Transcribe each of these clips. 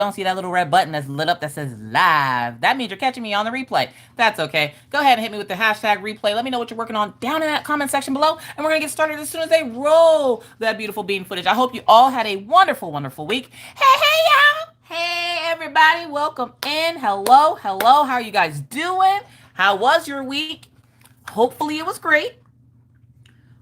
don't see that little red button that's lit up that says live, that means you're catching me on the replay. That's okay. Go ahead and hit me with the hashtag replay. Let me know what you're working on down in that comment section below. And we're going to get started as soon as they roll that beautiful bean footage. I hope you all had a wonderful, wonderful week. Hey, y'all. Hey, everybody. Welcome in. Hello. Hello. How are you guys doing? How was your week? Hopefully it was great.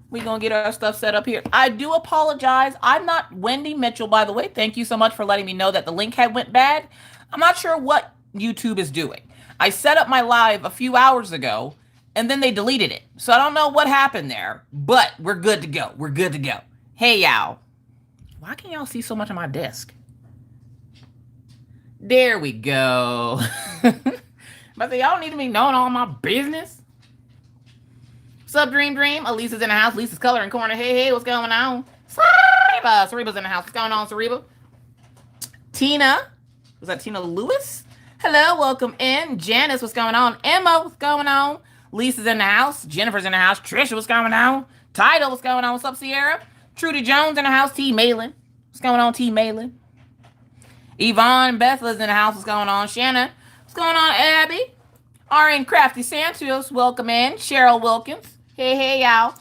We're going to get our stuff set up here. I do apologize. I'm not Wendy Mitchell, by the way. Thank you so much for letting me know that the link had went bad. I'm not sure what YouTube is doing. I set up my live a few hours ago, and then they deleted it. So I don't know what happened there, but we're good to go. We're good to go. Hey, y'all. Why can't y'all see so much on my desk? There we go. But y'all need to be knowing all my business. What's up, Dream? Elisa's in the house. Lisa's coloring corner. Hey, what's going on? Sariba's in the house. What's going on, Sariba? Tina. Was that Tina Lewis? Hello, welcome in. Janice, what's going on? Emma, what's going on? Lisa's in the house. Jennifer's in the house. Trisha, what's going on? Tidal, what's going on? What's up, Sierra? Trudy Jones in the house. T. Malin. What's going on, T. Malin? Yvonne Bethel's in the house. What's going on? Shanna. What's going on, Abby? RN Crafty Santos, welcome in. Cheryl Wilkins. Hey, y'all.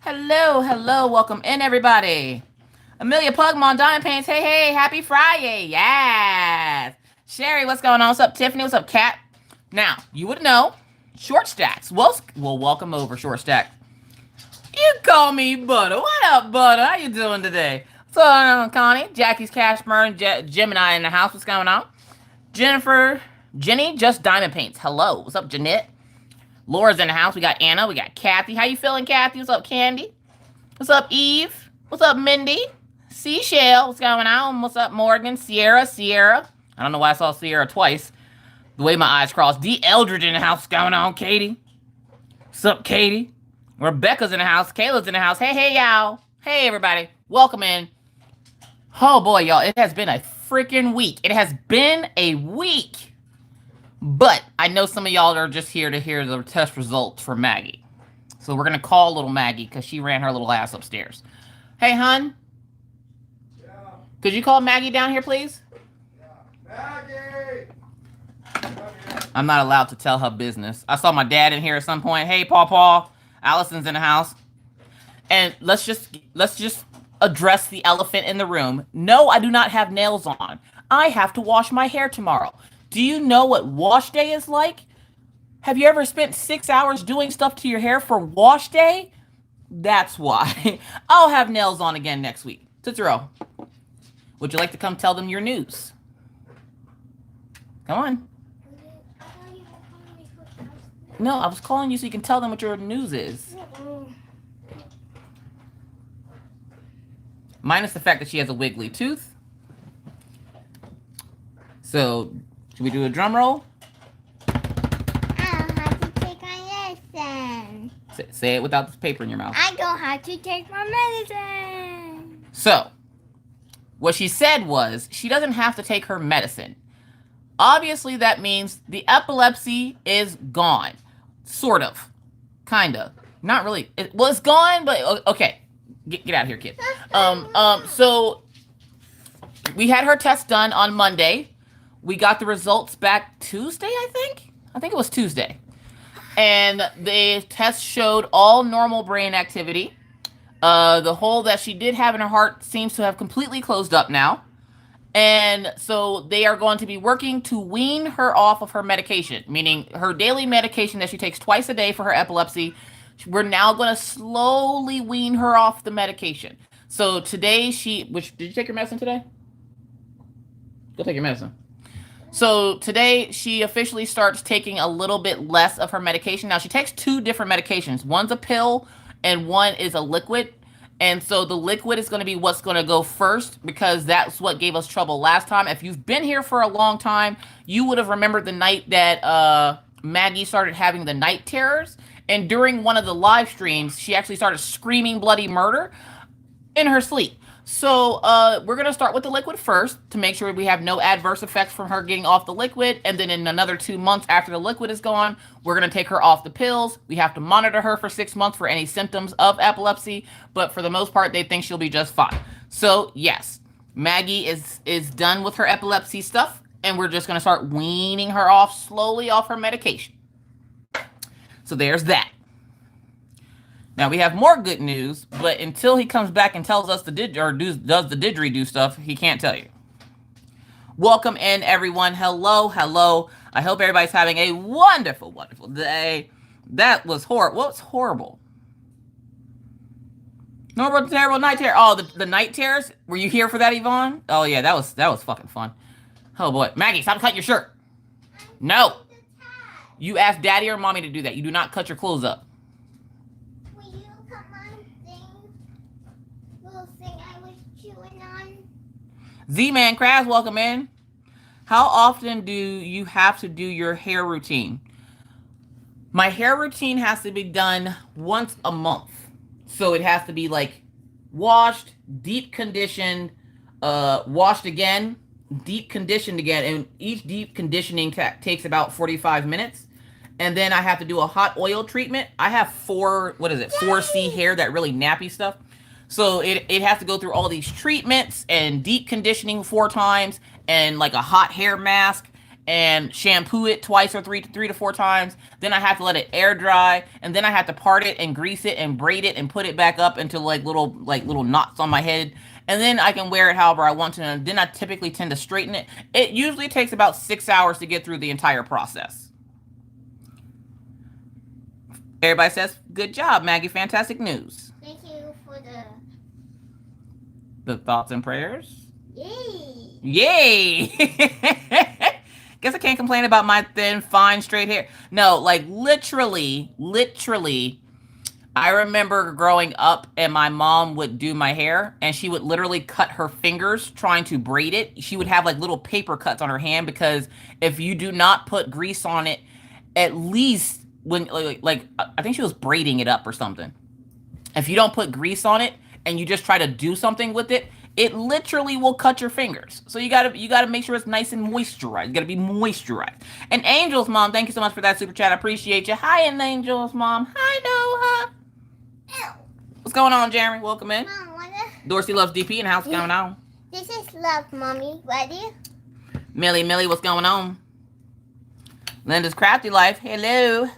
Hello. Welcome in, everybody. Amelia Pugmon, Diamond Paints. Hey, happy Friday. Yes. Sherry, what's going on? What's up, Tiffany? What's up, Kat? Now, you would know, Short Stacks. Well, welcome over, Short Stack. You call me Butter. What up, Butter? How you doing today? What's going on, Connie? Jackie's Cash Burn, Gemini in the house. What's going on? Jenny, just Diamond Paints. Hello. What's up, Jeanette? Laura's in the house. We got Anna. We got Kathy. How you feeling, Kathy? What's up, Candy? What's up, Eve? What's up, Mindy? Seashell. What's going on? What's up, Morgan? Sierra. I don't know why I saw Sierra twice. The way my eyes crossed. D. Eldridge in the house. What's going on, Katie? What's up, Katie? Rebecca's in the house. Kayla's in the house. Hey, y'all. Hey, everybody. Welcome in. Oh, boy, y'all. It has been a freaking week. It has been a week. But I know some of y'all are just here to hear the test results for Maggie. So we're going to call little Maggie because she ran her little ass upstairs. Hey, hon. Yeah. Could you call Maggie down here, please? Yeah. Maggie! I'm not allowed to tell her business. I saw my dad in here at some point. Hey, Paw. Allison's in the house. And let's just address the elephant in the room. No, I do not have nails on. I have to wash my hair tomorrow. Do you know what wash day is like? Have you ever spent 6 hours doing stuff to your hair for wash day? That's why. I'll have nails on again next week. Totoro, would you like to come tell them your news? Come on. No, I was calling you so you can tell them what your news is. Minus the fact that she has a wiggly tooth. So, should we do a drum roll? I don't have to take my medicine. Say it without the paper in your mouth. I don't have to take my medicine. So, what she said was she doesn't have to take her medicine. Obviously, that means the epilepsy is gone. Sort of. Kind of. Not really. It's gone, but okay. Get out of here, kid. So, we had her test done on Monday. We got the results back Tuesday, I think. I think it was Tuesday. And the test showed all normal brain activity. The hole that she did have in her heart seems to have completely closed up now. And so they are going to be working to wean her off of her medication, meaning her daily medication that she takes twice a day for her epilepsy. We're now going to slowly wean her off the medication. So today did you take your medicine today? Go take your medicine. So today she officially starts taking a little bit less of her medication. Now she takes 2 different medications. One's a pill and one is a liquid. And so the liquid is going to be what's going to go first because that's what gave us trouble last time. If you've been here for a long time, you would have remembered the night that Maggie started having the night terrors. And during one of the live streams, she actually started screaming bloody murder in her sleep. So we're going to start with the liquid first to make sure we have no adverse effects from her getting off the liquid. And then in another 2 months after the liquid is gone, we're going to take her off the pills. We have to monitor her for 6 months for any symptoms of epilepsy. But for the most part, they think she'll be just fine. So yes, Maggie is done with her epilepsy stuff, and we're just going to start weaning her off slowly off her medication. So there's that. Now we have more good news, but until he comes back and tells us does the didgeridoo stuff, he can't tell you. Welcome in, everyone. Hello, hello. I hope everybody's having a wonderful, wonderful day. That was horrible. What's horrible? No, terrible night terror. Oh, the night terrors. Were you here for that, Yvonne? Oh yeah, that was fucking fun. Oh boy, Maggie, stop cutting your shirt. No, you asked Daddy or Mommy to do that. You do not cut your clothes up. Will you cut my little thing I was chewing on? Z-Man Crabs, welcome in. How often do you have to do your hair routine? My hair routine has to be done once a month. So it has to be like washed, deep conditioned, washed again, deep conditioned again. And each deep conditioning takes about 45 minutes. And then I have to do a hot oil treatment. I have 4C hair, that really nappy stuff. So it has to go through all these treatments and deep conditioning 4 times and like a hot hair mask and shampoo it twice or three to 4 times. Then I have to let it air dry, and then I have to part it and grease it and braid it and put it back up into like little knots on my head. And then I can wear it however I want to. And then I typically tend to straighten it. It usually takes about 6 hours to get through the entire process. Everybody says, good job, Maggie. Fantastic news. Thank you for the thoughts and prayers. Yay! Yay! Guess I can't complain about my thin, fine, straight hair. No, like literally, I remember growing up and my mom would do my hair and she would literally cut her fingers trying to braid it. She would have like little paper cuts on her hand because if you do not put grease on it, at least when like I think she was braiding it up or something. If you don't put grease on it and you just try to do something with it, it literally will cut your fingers. So you gotta make sure it's nice and moisturized. You gotta be moisturized. And Angel's mom, thank you so much for that super chat. I appreciate you. Hi, and Angel's mom. Hi, Noah. What's going on, Jeremy? Welcome in. Mom, Dorsey loves DP, and how's it going on? This is love, Mommy. Ready? Millie, what's going on? Linda's Crafty Life. Hello.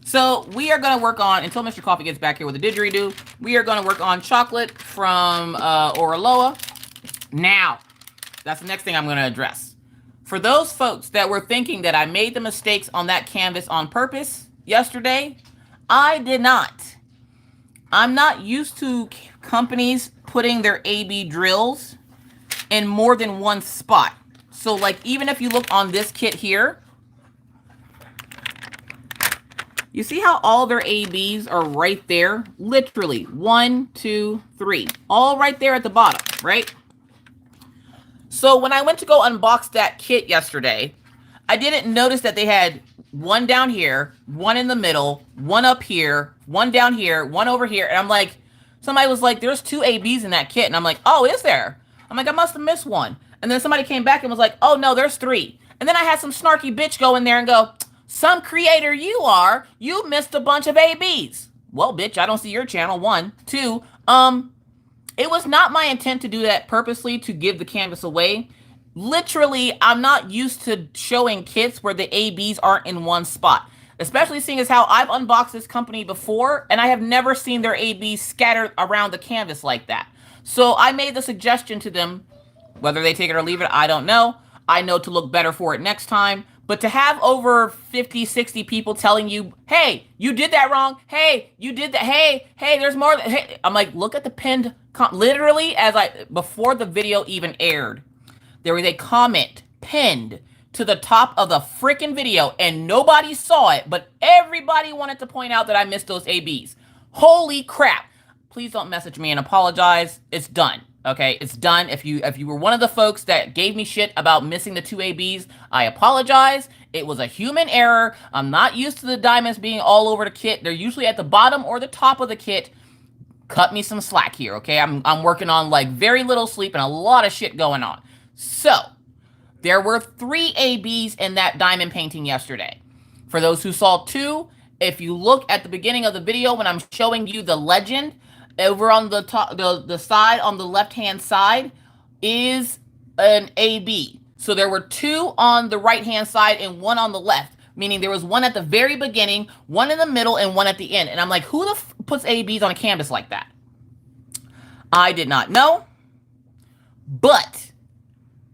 So we are going to work on, until Mr. Coffee gets back here with a didgeridoo, we are going to work on chocolate from Oraloa. Now, that's the next thing I'm going to address. For those folks that were thinking that I made the mistakes on that canvas on purpose yesterday, I did not. I'm not used to companies putting their AB drills in more than one spot. So like even if you look on this kit here, you see how all their ABs are right there? Literally, 1, 2, 3. All right there at the bottom, right? So when I went to go unbox that kit yesterday, I didn't notice that they had one down here, one in the middle, one up here, one down here, one over here. And I'm like, somebody was like, there's 2 ABs in that kit. And I'm like, oh, is there? I'm like, I must have missed one. And then somebody came back and was like, oh, no, there's 3. And then I had some snarky bitch go in there and go, some creator you are, you missed a bunch of ABs. Well, bitch, I don't see your channel. 1, 2. It was not my intent to do that purposely to give the canvas away. Literally, I'm not used to showing kits where the ABs aren't in one spot. Especially seeing as how I've unboxed this company before and I have never seen their ABs scattered around the canvas like that. So I made the suggestion to them, whether they take it or leave it, I don't know. I know to look better for it next time. But to have over 50, 60 people telling you, hey, you did that wrong. Hey, you did that. Hey, there's more. Hey. I'm like, look at the pinned, literally before the video even aired, there was a comment pinned to the top of the freaking video and nobody saw it, but everybody wanted to point out that I missed those ABs. Holy crap. Please don't message me and apologize. It's done. Okay, it's done. If you were one of the folks that gave me shit about missing the 2 ABs, I apologize. It was a human error. I'm not used to the diamonds being all over the kit. They're usually at the bottom or the top of the kit. Cut me some slack here, okay? I'm working on like very little sleep and a lot of shit going on. So, there were 3 ABs in that diamond painting yesterday. For those who saw 2, if you look at the beginning of the video when I'm showing you the legend, Over on the top, the side on the left-hand side is an AB. So there were two on the right-hand side and one on the left, meaning there was one at the very beginning, one in the middle, and one at the end. And I'm like, who the puts ABs on a canvas like that? I did not know, but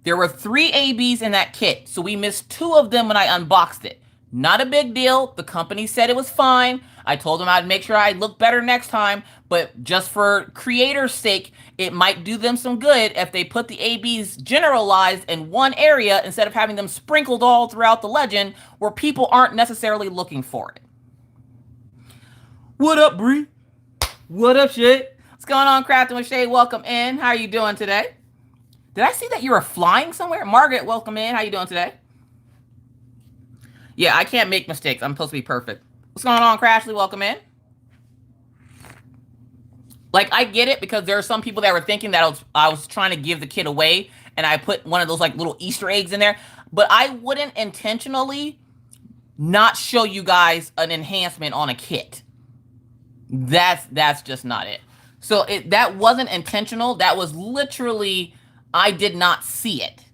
there were 3 ABs in that kit, so we missed 2 of them when I unboxed it. Not a big deal. The company said it was fine. I told them I'd make sure I look better next time, but just for creators' sake, it might do them some good if they put the ABs generalized in one area instead of having them sprinkled all throughout the legend where people aren't necessarily looking for it. What up, Bree? What up, shit? What's going on, Crafting with Shay? Welcome in. How are you doing today? Did I see that you were flying somewhere? Margaret, welcome in. How you doing today? Yeah, I can't make mistakes. I'm supposed to be perfect. What's going on, Crashly? Welcome in. Like, I get it because there are some people that were thinking that I was trying to give the kit away and I put one of those like little Easter eggs in there. But I wouldn't intentionally not show you guys an enhancement on a kit. That's just not it. So that wasn't intentional. That was literally, I did not see it.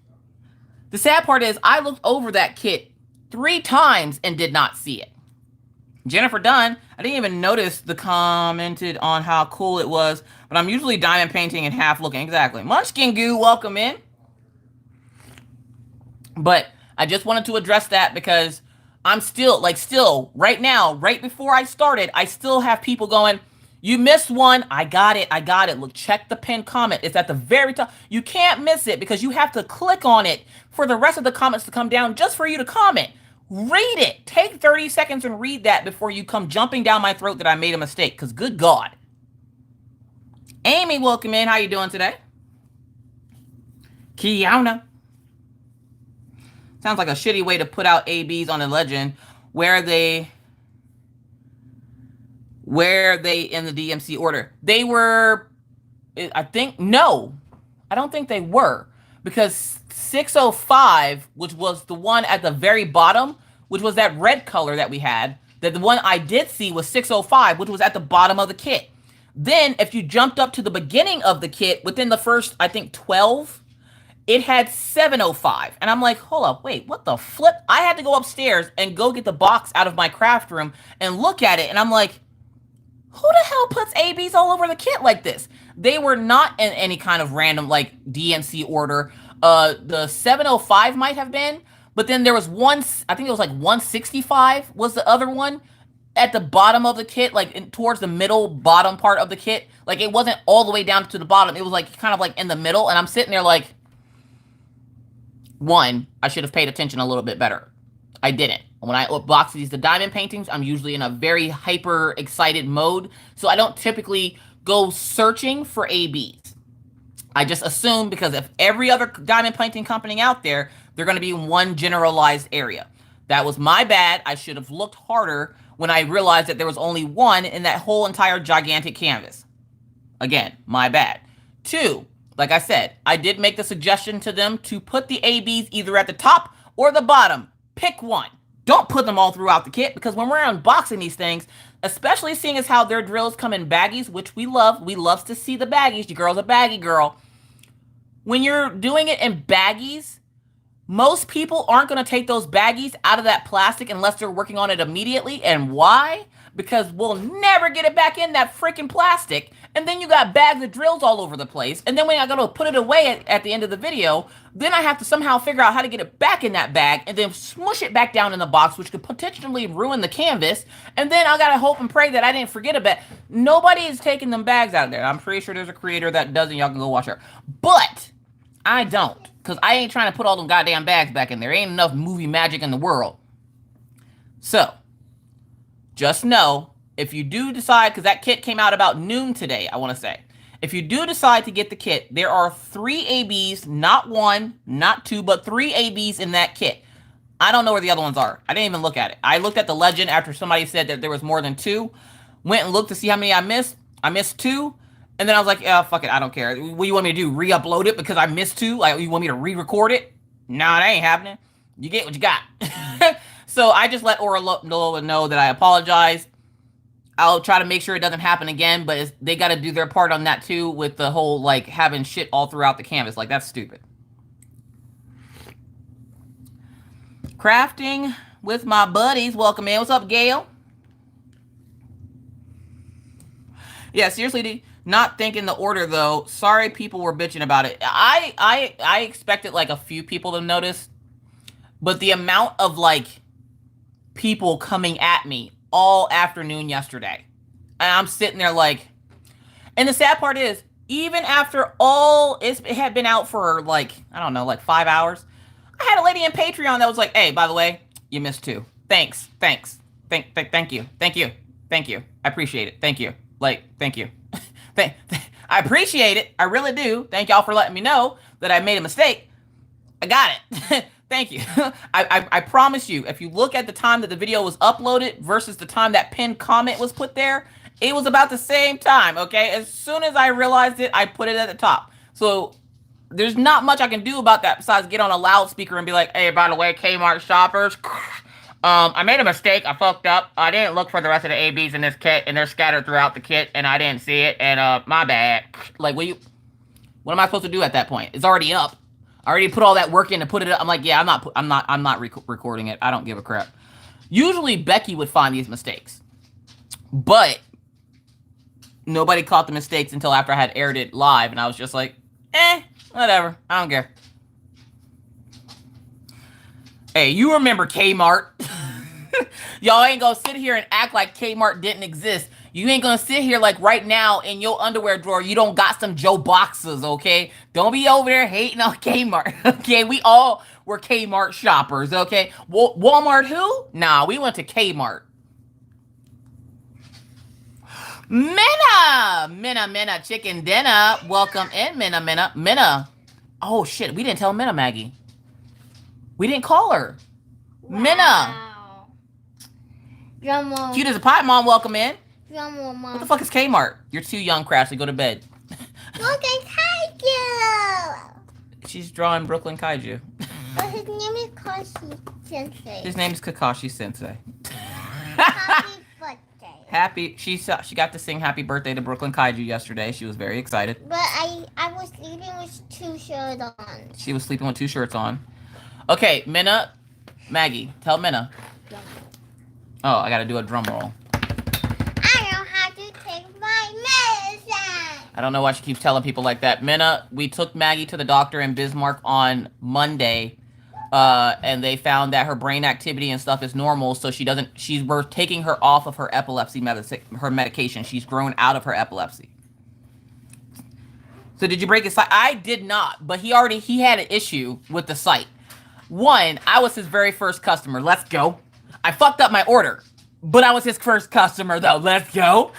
The sad part is I looked over that kit 3 times and did not see it. Jennifer Dunn, I didn't even notice the commented on how cool it was, but I'm usually diamond painting and half looking. Exactly. Munchkin Goo, welcome in. But I just wanted to address that because I'm still right now, right before I started, I still have people going, you missed one. I got it. Look, check the pinned comment. It's at the very top. You can't miss it because you have to click on it for the rest of the comments to come down just for you to comment. Read it. Take 30 seconds and read that before you come jumping down my throat that I made a mistake, because good God. Amy, welcome in. How you doing today? Kiana. Sounds like a shitty way to put out ABs on a legend. Where are they in the DMC order? They were, I think, no. I don't think they were. Because 605, which was the one at the very bottom, which was that red color that we had, that the one I did see was 605, which was at the bottom of the kit. Then, if you jumped up to the beginning of the kit, within the first, I think, 12, it had 705. And I'm like, hold up, wait, what the flip? I had to go upstairs and go get the box out of my craft room and look at it. And I'm like, who the hell puts ABs all over the kit like this? They were not in any kind of random, like, DMC order. The 705 might have been, but then there was one, I think it was like 165 was the other one at the bottom of the kit, like towards the middle bottom part of the kit. Like, it wasn't all the way down to the bottom. It was like kind of like in the middle. And I'm sitting there like, one, I should have paid attention a little bit better. I didn't. When I box these the diamond paintings, I'm usually in a very hyper excited mode. So I don't typically go searching for ABs. I just assume because if every other diamond painting company out there, they're going to be in one generalized area. That was my bad. I should have looked harder when I realized that there was only one in that whole entire gigantic canvas. Again, my bad. 2, like I said, I did make the suggestion to them to put the ABs either at the top or the bottom. Pick one. Don't put them all throughout the kit, because when we're unboxing these things, especially seeing as how their drills come in baggies, which we love to see the baggies. Your girl's a baggie girl. When you're doing it in baggies, most people aren't going to take those baggies out of that plastic unless they're working on it immediately. And why? Because we'll never get it back in that freaking plastic. And then you got bags of drills all over the place. And then when I go to put it away at the end of the video, then I have to somehow figure out how to get it back in that bag and then smush it back down in the box, which could potentially ruin the canvas. And then I got to hope and pray that I didn't forget about it. Nobody is taking them bags out of there. I'm pretty sure there's a creator that doesn't. Y'all can go watch her. But I don't, because I ain't trying to put all them goddamn bags back in there. Ain't enough movie magic in the world. So, just know, if you do decide, because that kit came out about noon today, I want to say. If you do decide to get the kit, there are 3 ABs, not 1, not 2, but 3 ABs in that kit. I don't know where the other ones are. I didn't even look at it. I looked at the legend after somebody said that there was more than 2. Went and looked to see how many I missed. I missed 2. And then I was like, yeah, fuck it, I don't care. What do you want me to do? Re-upload it because I missed 2? Like, you want me to re-record it? Nah, that ain't happening. You get what you got. So I just let Orla know that I apologize. I'll try to make sure it doesn't happen again, but they got to do their part on that too with the whole, like, having shit all throughout the canvas. Like, that's stupid. Crafting with my buddies. Welcome in. What's up, Gail? Yeah, seriously, not thinking the order, though. Sorry people were bitching about it. I expected, like, a few people to notice, but the amount of, like, people coming at me all afternoon yesterday. And I'm sitting there like, and the sad part is, even after all, it had been out for like, I don't know, like 5 hours. I had a lady in Patreon that was like, hey, by the way, you missed 2. Thanks. Thank you. I appreciate it. Thank you. Like, thank you. I appreciate it. I really do. Thank y'all for letting me know that I made a mistake. I got it. Thank you. I promise you, if you look at the time that the video was uploaded versus the time that pinned comment was put there, it was about the same time, okay? As soon as I realized it, I put it at the top. So there's not much I can do about that besides get on a loudspeaker and be like, hey, by the way, Kmart shoppers, I made a mistake. I fucked up. I didn't look for the rest of the ABs in this kit, and they're scattered throughout the kit, and I didn't see it, and my bad. Like, what am I supposed to do at that point? It's already up. I already put all that work in to put it up. I'm like, yeah, I'm not recording it. I don't give a crap. Usually Becky would find these mistakes, but nobody caught the mistakes until after I had aired it live, and I was just like, whatever. I don't care. Hey, you remember Kmart? Y'all ain't gonna sit here and act like Kmart didn't exist. You ain't gonna sit here like right now in your underwear drawer, you don't got some Joe boxes, okay? Don't be over there hating on Kmart, okay? We all were Kmart shoppers, okay? Walmart who? Nah, we went to Kmart. Minna, chicken dinner. Welcome in, Minna. Oh, shit, we didn't tell Minna, Maggie. We didn't call her. Wow. Minna. Grandma. Cute as a pie, Mom. Welcome in. Grandma, Mom. What the fuck is Kmart? You're too young, Crafty. Go to bed. Look at Kaiju. She's drawing Brooklyn Kaiju. But his name is Kakashi Sensei. His name is Kakashi Sensei. Happy birthday. She got to sing Happy Birthday to Brooklyn Kaiju yesterday. She was very excited. But I was sleeping with 2 shirts on. She was sleeping with 2 shirts on. Okay, Minna, Maggie, tell Minna. Oh, I gotta do a drum roll. I don't have to take my medicine. I don't know why she keeps telling people like that. Minna, we took Maggie to the doctor in Bismarck on Monday, and they found that her brain activity and stuff is normal, so we're taking her off of her epilepsy medication. She's grown out of her epilepsy. So did you break his sight? I did not, but he had an issue with the sight. One, I was his very first customer. Let's go. I fucked up my order, but I was his first customer though. Let's go.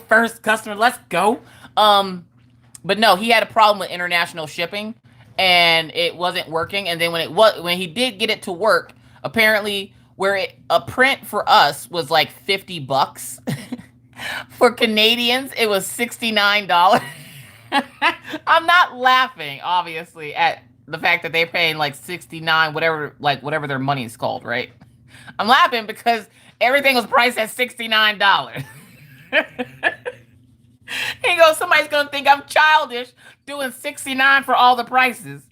First customer. Let's go. But no, he had a problem with international shipping and it wasn't working. And then when he did get it to work, apparently a print for us was like $50. For Canadians, it was $69. I'm not laughing, obviously, at the fact that they're paying like $69, whatever their money is called, right? I'm laughing because everything was priced at $69. He goes, somebody's gonna think I'm childish doing $69 for all the prices.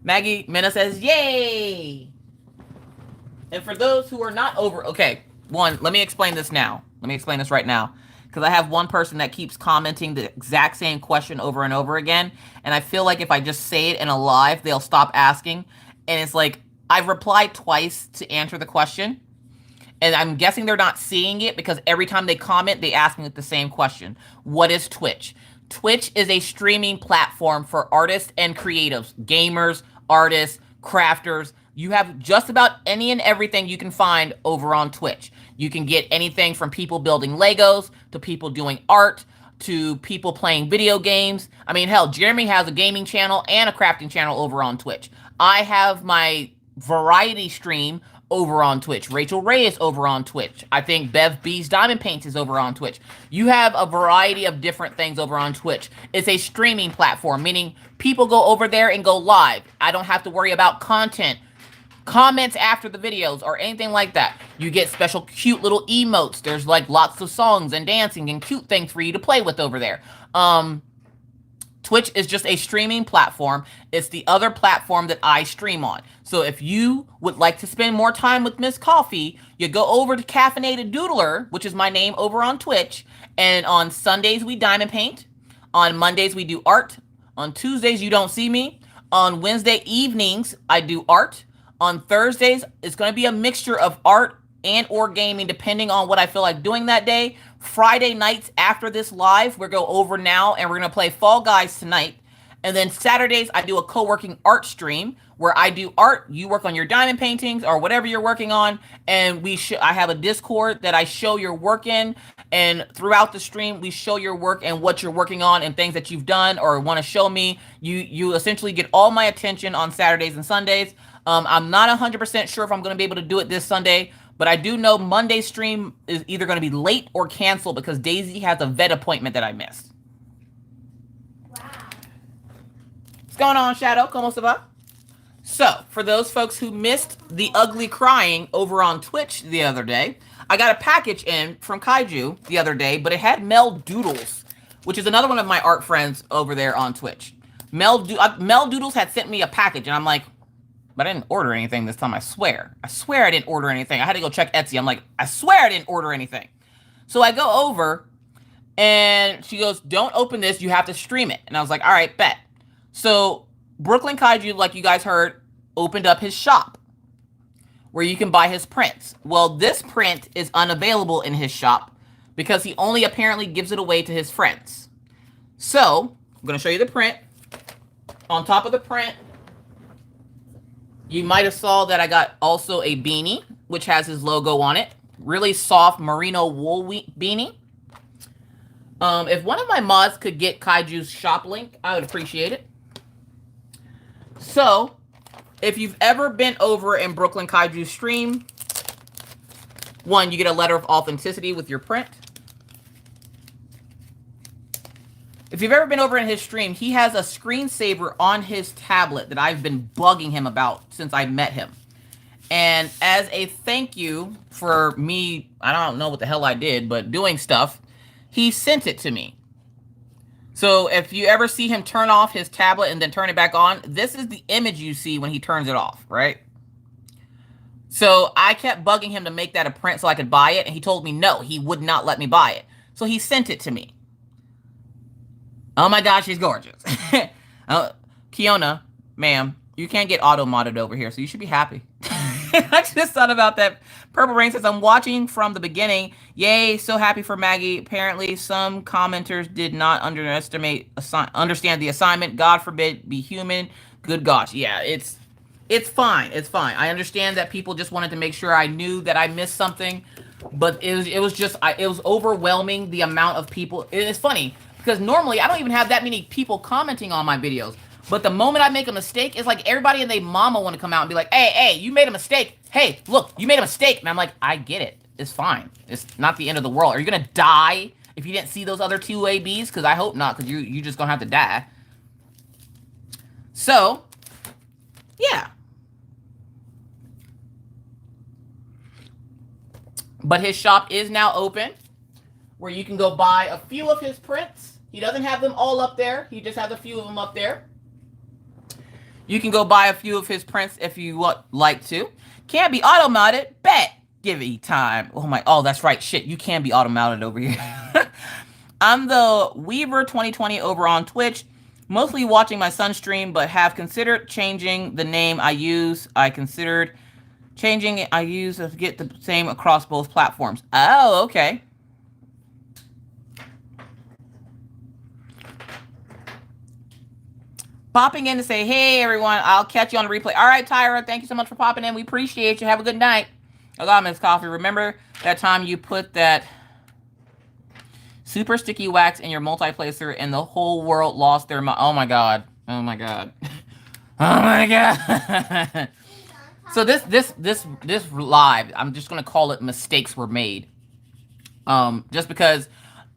Minna says, yay! And for those who are not okay, let me explain this now. Let me explain this right now. Because I have one person that keeps commenting the exact same question over and over again. And I feel like if I just say it in a live, they'll stop asking. And it's like, I've replied twice to answer the question. And I'm guessing they're not seeing it because every time they comment, they ask me the same question. What is Twitch? Twitch is a streaming platform for artists and creatives. Gamers, artists, crafters. You have just about any and everything you can find over on Twitch. You can get anything from people building Legos to people doing art to people playing video games. I mean, hell, Jeremy has a gaming channel and a crafting channel over on Twitch. I have my variety stream over on Twitch. Rachel Ray is over on Twitch. I think Bev B's Diamond Paints is over on Twitch. You have a variety of different things over on Twitch. It's a streaming platform, meaning people go over there and go live. I don't have to worry about content comments after the videos or anything like that. You get special cute little emotes. There's like lots of songs and dancing and cute things for you to play with over there. Twitch is just a streaming platform. It's the other platform that I stream on. So if you would like to spend more time with Miss Coffee, you go over to Caffeinated Doodler, which is my name over on Twitch. And on Sundays, we diamond paint. On Mondays, we do art. On Tuesdays, you don't see me. On Wednesday evenings, I do art. On Thursdays, it's going to be a mixture of art and or gaming, depending on what I feel like doing that day. Friday nights after this live, we're going over now, and we're going to play Fall Guys tonight. And then Saturdays, I do a co-working art stream where I do art. You work on your diamond paintings or whatever you're working on. And I have a Discord that I show your work in. And throughout the stream, we show your work and what you're working on and things that you've done or want to show me. You essentially get all my attention on Saturdays and Sundays. I'm not 100% sure if I'm going to be able to do it this Sunday, but I do know Monday's stream is either going to be late or canceled because Daisy has a vet appointment that I missed. Wow. What's going on, Shadow? ¿Cómo se va? So, for those folks who missed the ugly crying over on Twitch the other day, I got a package in from Kaiju the other day, but it had Mel Doodles, which is another one of my art friends over there on Twitch. Mel Doodles had sent me a package, and I'm like, but I didn't order anything this time, I swear. I swear I didn't order anything. I had to go check Etsy. I'm like, I swear I didn't order anything. So I go over, and she goes, don't open this. You have to stream it. And I was like, all right, bet. So Brooklyn Kaiju, like you guys heard, opened up his shop where you can buy his prints. Well, this print is unavailable in his shop because he only apparently gives it away to his friends. So I'm going to show you the print. On top of the print, you might have saw that I got also a beanie, which has his logo on it. Really soft merino wool beanie. If one of my mods could get Kaiju's shop link, I would appreciate it. So, if you've ever been over in Brooklyn Kaiju's stream, one, you get a letter of authenticity with your print. If you've ever been over in his stream, he has a screensaver on his tablet that I've been bugging him about since I met him. And as a thank you for me, I don't know what the hell I did, but doing stuff, he sent it to me. So if you ever see him turn off his tablet and then turn it back on, this is the image you see when he turns it off, right? So I kept bugging him to make that a print so I could buy it, and he told me no, he would not let me buy it. So he sent it to me. Oh my gosh, she's gorgeous. Kiona, ma'am, you can't get auto-modded over here, so you should be happy. I just thought about that. Purple Rain says, I'm watching from the beginning. Yay, so happy for Maggie. Apparently, some commenters did not understand the assignment. God forbid, be human. Good gosh. Yeah, it's fine. It's fine. I understand that people just wanted to make sure I knew that I missed something. But it was overwhelming, the amount of people. It's funny, because normally I don't even have that many people commenting on my videos. But the moment I make a mistake, it's like everybody and their mama want to come out and be like, hey, you made a mistake. Hey, look, you made a mistake. And I'm like, I get it. It's fine. It's not the end of the world. Are you going to die if you didn't see those other two ABs? Because I hope not, because you just going to have to die. So, yeah. But his shop is now open, where you can go buy a few of his prints. He doesn't have them all up there. He just has a few of them up there. You can go buy a few of his prints if you would like to. Can't be auto-modded. Bet. Give me time. Oh, that's right. Shit, you can be auto-modded over here. I'm the Weaver 2020 over on Twitch. Mostly watching my son stream, but have considered changing the name I use. I considered changing it I use to get the same across both platforms. Oh, okay. Popping in to say, hey, everyone, I'll catch you on the replay. All right, Tyra, thank you so much for popping in. We appreciate you. Have a good night. Hello, Miss Coffee. Remember that time you put that super sticky wax in your multiplacer and the whole world lost their mind? Oh, my God. Oh, my God. Oh, my God. So this live, I'm just going to call it Mistakes Were Made. Just because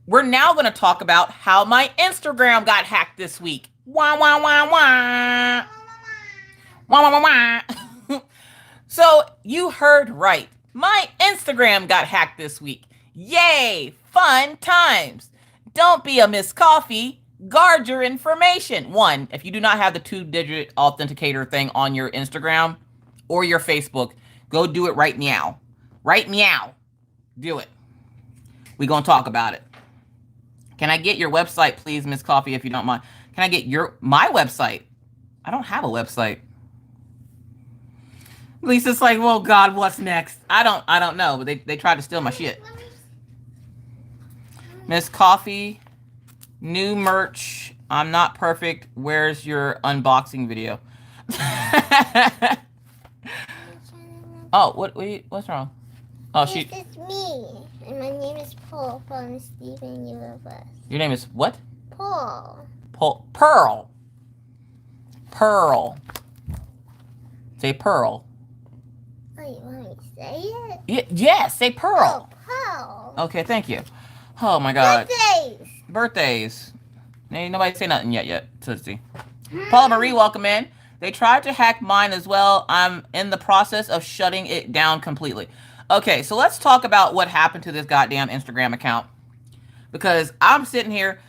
we're now going to talk about how my Instagram got hacked this week. Wah, wah, wah, wah. Wah, wah, wah, wah. So you heard right. My Instagram got hacked this week. Yay! Fun times. Don't be a Miss Coffee. Guard your information. One, if you do not have the 2-digit authenticator thing on your Instagram or your Facebook, go do it right meow. Right meow. Do it. We're going to talk about it. Can I get your website, please, Miss Coffee, if you don't mind? Can I get my website? I don't have a website. Lisa's like, well, God, what's next? I don't know, but they tried to steal my shit. Miss Coffee, new merch. I'm not perfect. Where's your unboxing video? Oh, what's wrong? Oh, This is me, and my name is Paul from Steven Universe. Your name is what? Paul. Pearl. Pearl. Say Pearl. Oh, you want me to say it? Yes, say Pearl. Oh, Paul. Okay, thank you. Oh my God. Birthdays. Birthdays. Ain't nobody say nothing yet. Tootsie. Paula Marie, welcome in. They tried to hack mine as well. I'm in the process of shutting it down completely. Okay, so let's talk about what happened to this goddamn Instagram account. Because I'm sitting here,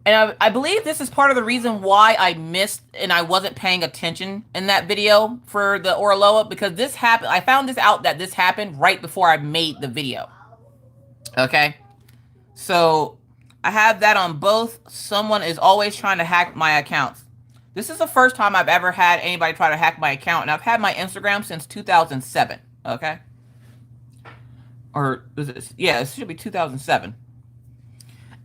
and I believe this is part of the reason why I missed and I wasn't paying attention in that video for the Orloa, because this happened. I found this out that this happened right before I made the video. Okay? So I have that on both. Someone is always trying to hack my accounts. This is the first time I've ever had anybody try to hack my account, and I've had my Instagram since 2007. Okay? Or is it? Yeah, it should be 2007.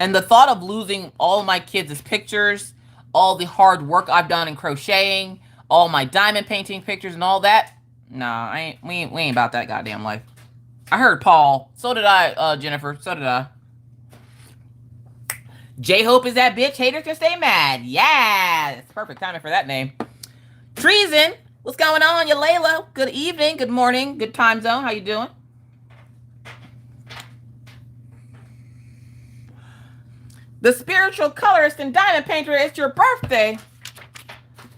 And the thought of losing all my kids' pictures, all the hard work I've done in crocheting, all my diamond painting pictures and all that, nah, we ain't about that goddamn life. I heard Paul. So did I, Jennifer. So did I. J-Hope is that bitch. Haters can stay mad. Yeah, it's perfect timing for that name. Treason. What's going on, Yalayla? Good evening. Good morning. Good time zone. How you doing? The spiritual colorist and diamond painter, it's your birthday.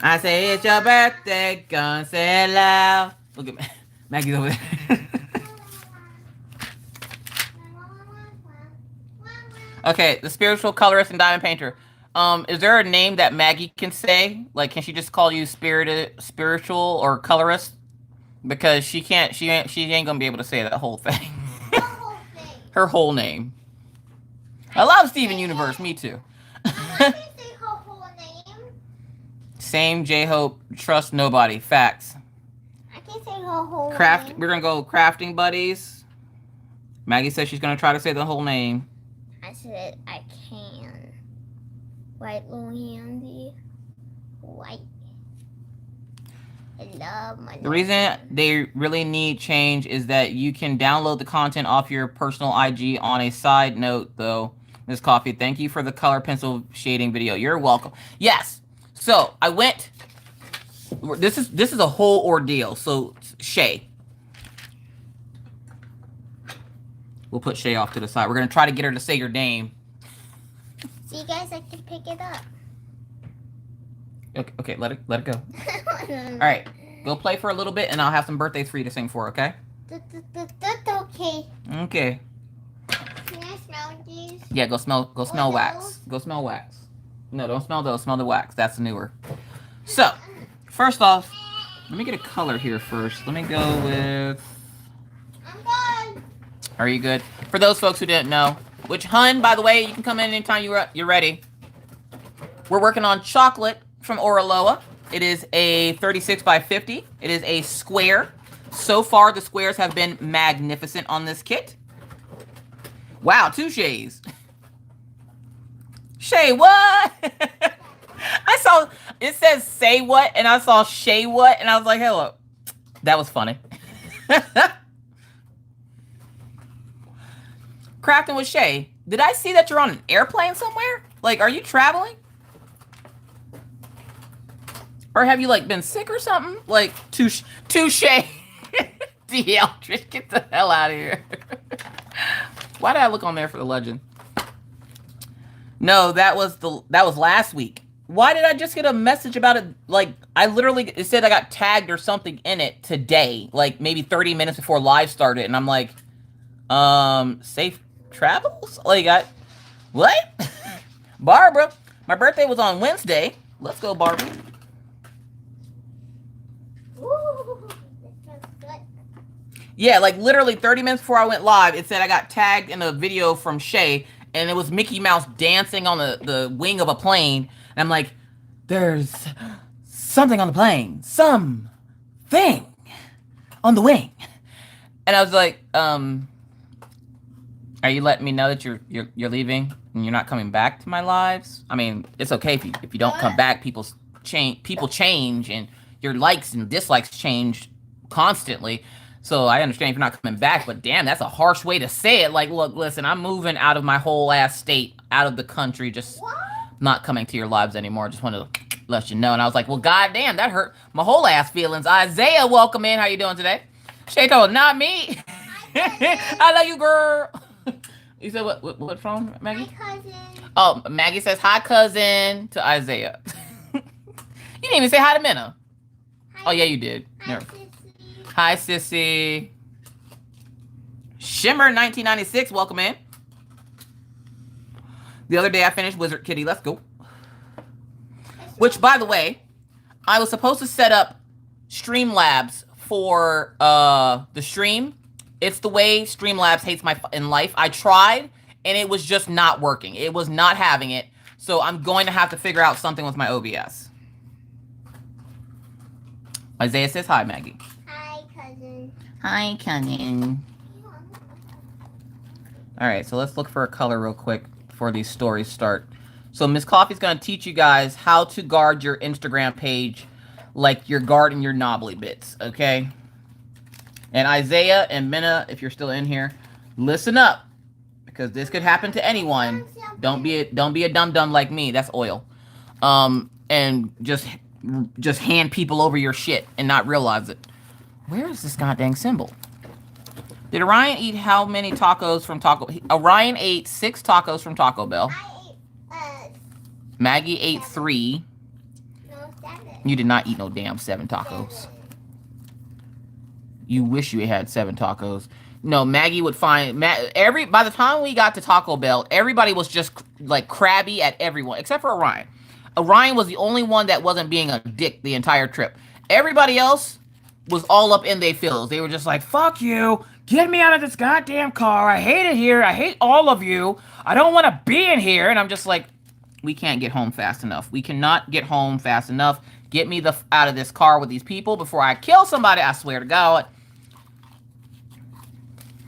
I say it's your birthday, gonna say it loud. Look at Maggie's over there. Okay, the spiritual colorist and diamond painter. Is there a name that Maggie can say? Like, can she just call you spiritual or colorist? Because she ain't gonna be able to say that whole thing. Her whole name. I love Steven Universe. Me too. I can say her whole name. Same J-Hope. Trust nobody. Facts. I can say her whole name. We're gonna go crafting buddies. Maggie says she's gonna try to say the whole name. I said I can. White little handy. White. I love my The reason they really need change is that you can download the content off your personal IG. On a side note, though, Ms. Coffee, thank you for the color pencil shading video. You're welcome. Yes. So I went. This is a whole ordeal. So Shay. We'll put Shay off to the side. We're gonna try to get her to say your name. See, guys, I can pick it up. Okay, let it go. All right, go play for a little bit, and I'll have some birthdays for you to sing for. Okay. Okay. Okay. Can I smell these? Yeah, go smell Those? wax. Go smell wax. No, don't smell those. Smell the wax. That's newer. So, first off, let me get a color here first. Let me go with. I'm good. Are you good? For those folks who didn't know, which Hun, by the way, you can come in anytime you're ready. We're working on chocolate from Oraloa. It is a 36 by 50. It is a square. So far, the squares have been magnificent on this kit. Wow, 2 shays. Shay, what? I saw, it says say what, and I saw Shay what, and I was like, hello. That was funny. Crafting with Shay. Did I see that you're on an airplane somewhere? Like, are you traveling? Or have you, like, been sick or something? Like, touche. DL, Trish, get the hell out of here. Why did I look on there for the legend? No, that was last week. Why did I just get a message about it? Like, I literally, it said I got tagged or something in it today, like maybe 30 minutes before live started. And I'm like, safe travels? Like, what? Barbara, my birthday was on Wednesday. Let's go, Barbara. Ooh, this looks good. Yeah, like literally 30 minutes before I went live, it said I got tagged in a video from Shay, and it was Mickey Mouse dancing on the wing of a plane. And I'm like, there's something on the plane. Something on the wing. And I was like, are you letting me know that you're leaving and you're not coming back to my lives? I mean, it's okay if you don't come back. People change, and your likes and dislikes change constantly. So I understand if you're not coming back, but damn, that's a harsh way to say it. Like, look, listen, I'm moving out of my whole ass state, out of the country, just not coming to your lives anymore. Just wanted to let you know. And I was like, well, goddamn, that hurt my whole ass feelings. Isaiah, welcome in. How you doing today? Shay told, not me. I love you, girl. You said what from, Maggie? My cousin. Oh, Maggie says hi, cousin, to Isaiah. You didn't even say hi to Minna. Hi. Oh, yeah, you did. Hi, Never. Sissy. Hi, Sissy. Shimmer 1996, welcome in. The other day I finished Wizard Kitty. Let's go. Which, by the way, I was supposed to set up Streamlabs for the stream. It's the way Streamlabs hates my in life. I tried, and it was just not working. It was not having it. So I'm going to have to figure out something with my OBS. Isaiah says hi, Maggie. Hi, cousin. Hi, cousin. All right, so let's look for a color real quick before these stories start. So Miss Coffee's going to teach you guys how to guard your Instagram page like you're guarding your knobbly bits, okay? And Isaiah and Minna, if you're still in here, listen up, because this could happen to anyone. Don't be a dum-dum like me. That's oil. And just hand people over your shit and not realize it. Where is this goddamn symbol? Did Orion eat how many tacos from Taco? Orion ate 6 tacos from Taco Bell. I ate, Maggie ate 3. no, 7. You did not eat no damn 7 tacos. You wish you had 7 tacos. No, Maggie would find by the time we got to Taco Bell, everybody was just like crabby at everyone except for Orion. Orion was the only one that wasn't being a dick the entire trip. Everybody else was all up in their feels. They were just like, fuck you. Get me out of this goddamn car. I hate it here. I hate all of you. I don't want to be in here. And I'm just like, we can't get home fast enough. We cannot get home fast enough. Get me out of this car with these people before I kill somebody. I swear to God.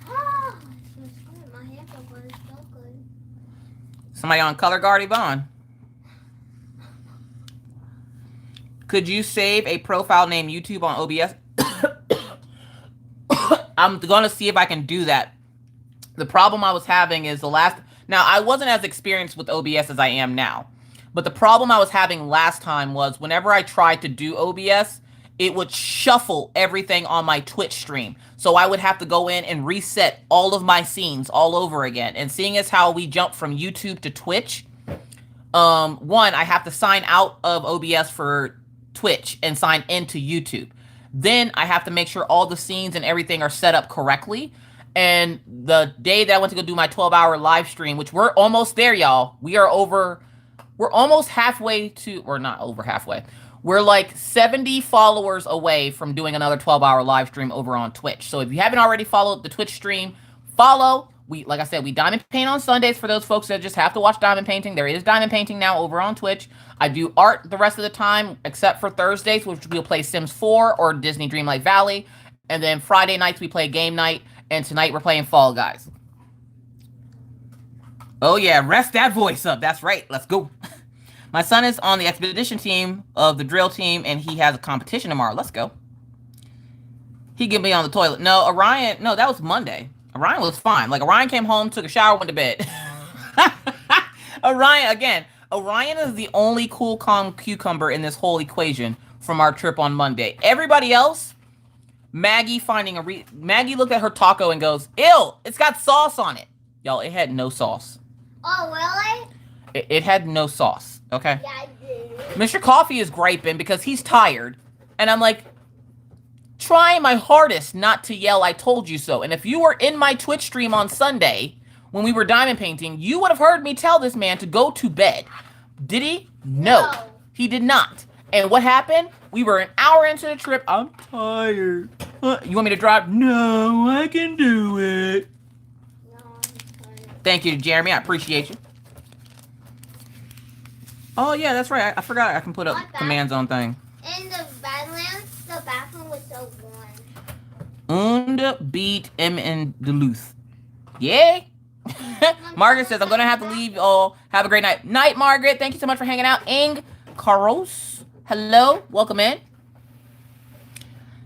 Oh, it's so good. My hair color is so good. Somebody on color guard, Yvonne. Could you save a profile name YouTube on OBS? I'm going to see if I can do that. The problem I was having is now, I wasn't as experienced with OBS as I am now. But the problem I was having last time was whenever I tried to do OBS, it would shuffle everything on my Twitch stream. So I would have to go in and reset all of my scenes all over again. And seeing as how we jump from YouTube to Twitch, one, I have to sign out of OBS for Twitch and sign into YouTube. Then I have to make sure all the scenes and everything are set up correctly. And the day that I went to go do my 12-hour live stream, which we're almost there, y'all. We're almost halfway to, or not over halfway. We're like 70 followers away from doing another 12-hour live stream over on Twitch. So if you haven't already followed the Twitch stream, follow. Like I said, we diamond paint on Sundays for those folks that just have to watch diamond painting. There is diamond painting now over on Twitch. I do art the rest of the time, except for Thursdays, which we'll play Sims 4 or Disney Dreamlight Valley. And then Friday nights, we play game night. And tonight, we're playing Fall Guys. Oh, yeah. Rest that voice up. That's right. Let's go. My son is on the expedition team of the drill team, and he has a competition tomorrow. Let's go. He get me on the toilet. No, Orion. No, that was Monday. Orion was fine. Like, Orion came home, took a shower, went to bed. Orion is the only cool, calm cucumber in this whole equation from our trip on Monday. Everybody else, Maggie Maggie looked at her taco and goes, ew, it's got sauce on it. Y'all, it had no sauce. Oh, really? It had no sauce. Okay. Yeah, I did. Mr. Coffee is griping because he's tired. And I'm like, trying my hardest not to yell, I told you so. And if you were in my Twitch stream on Sunday when we were diamond painting, you would have heard me tell this man to go to bed. Did he? No. He did not. And what happened? We were an hour into the trip. I'm tired. You want me to drive? No, I can do it. No, I'm tired. Thank you, Jeremy. I appreciate you. Oh, yeah, that's right. I forgot I can put up commands on thing. In the Badlands, the bathroom was so warm. Und beat M in Duluth. Yay! Margaret says, I'm going to have to leave. Oh, have a great night. Night, Margaret. Thank you so much for hanging out. Ing Karos. Hello. Welcome in.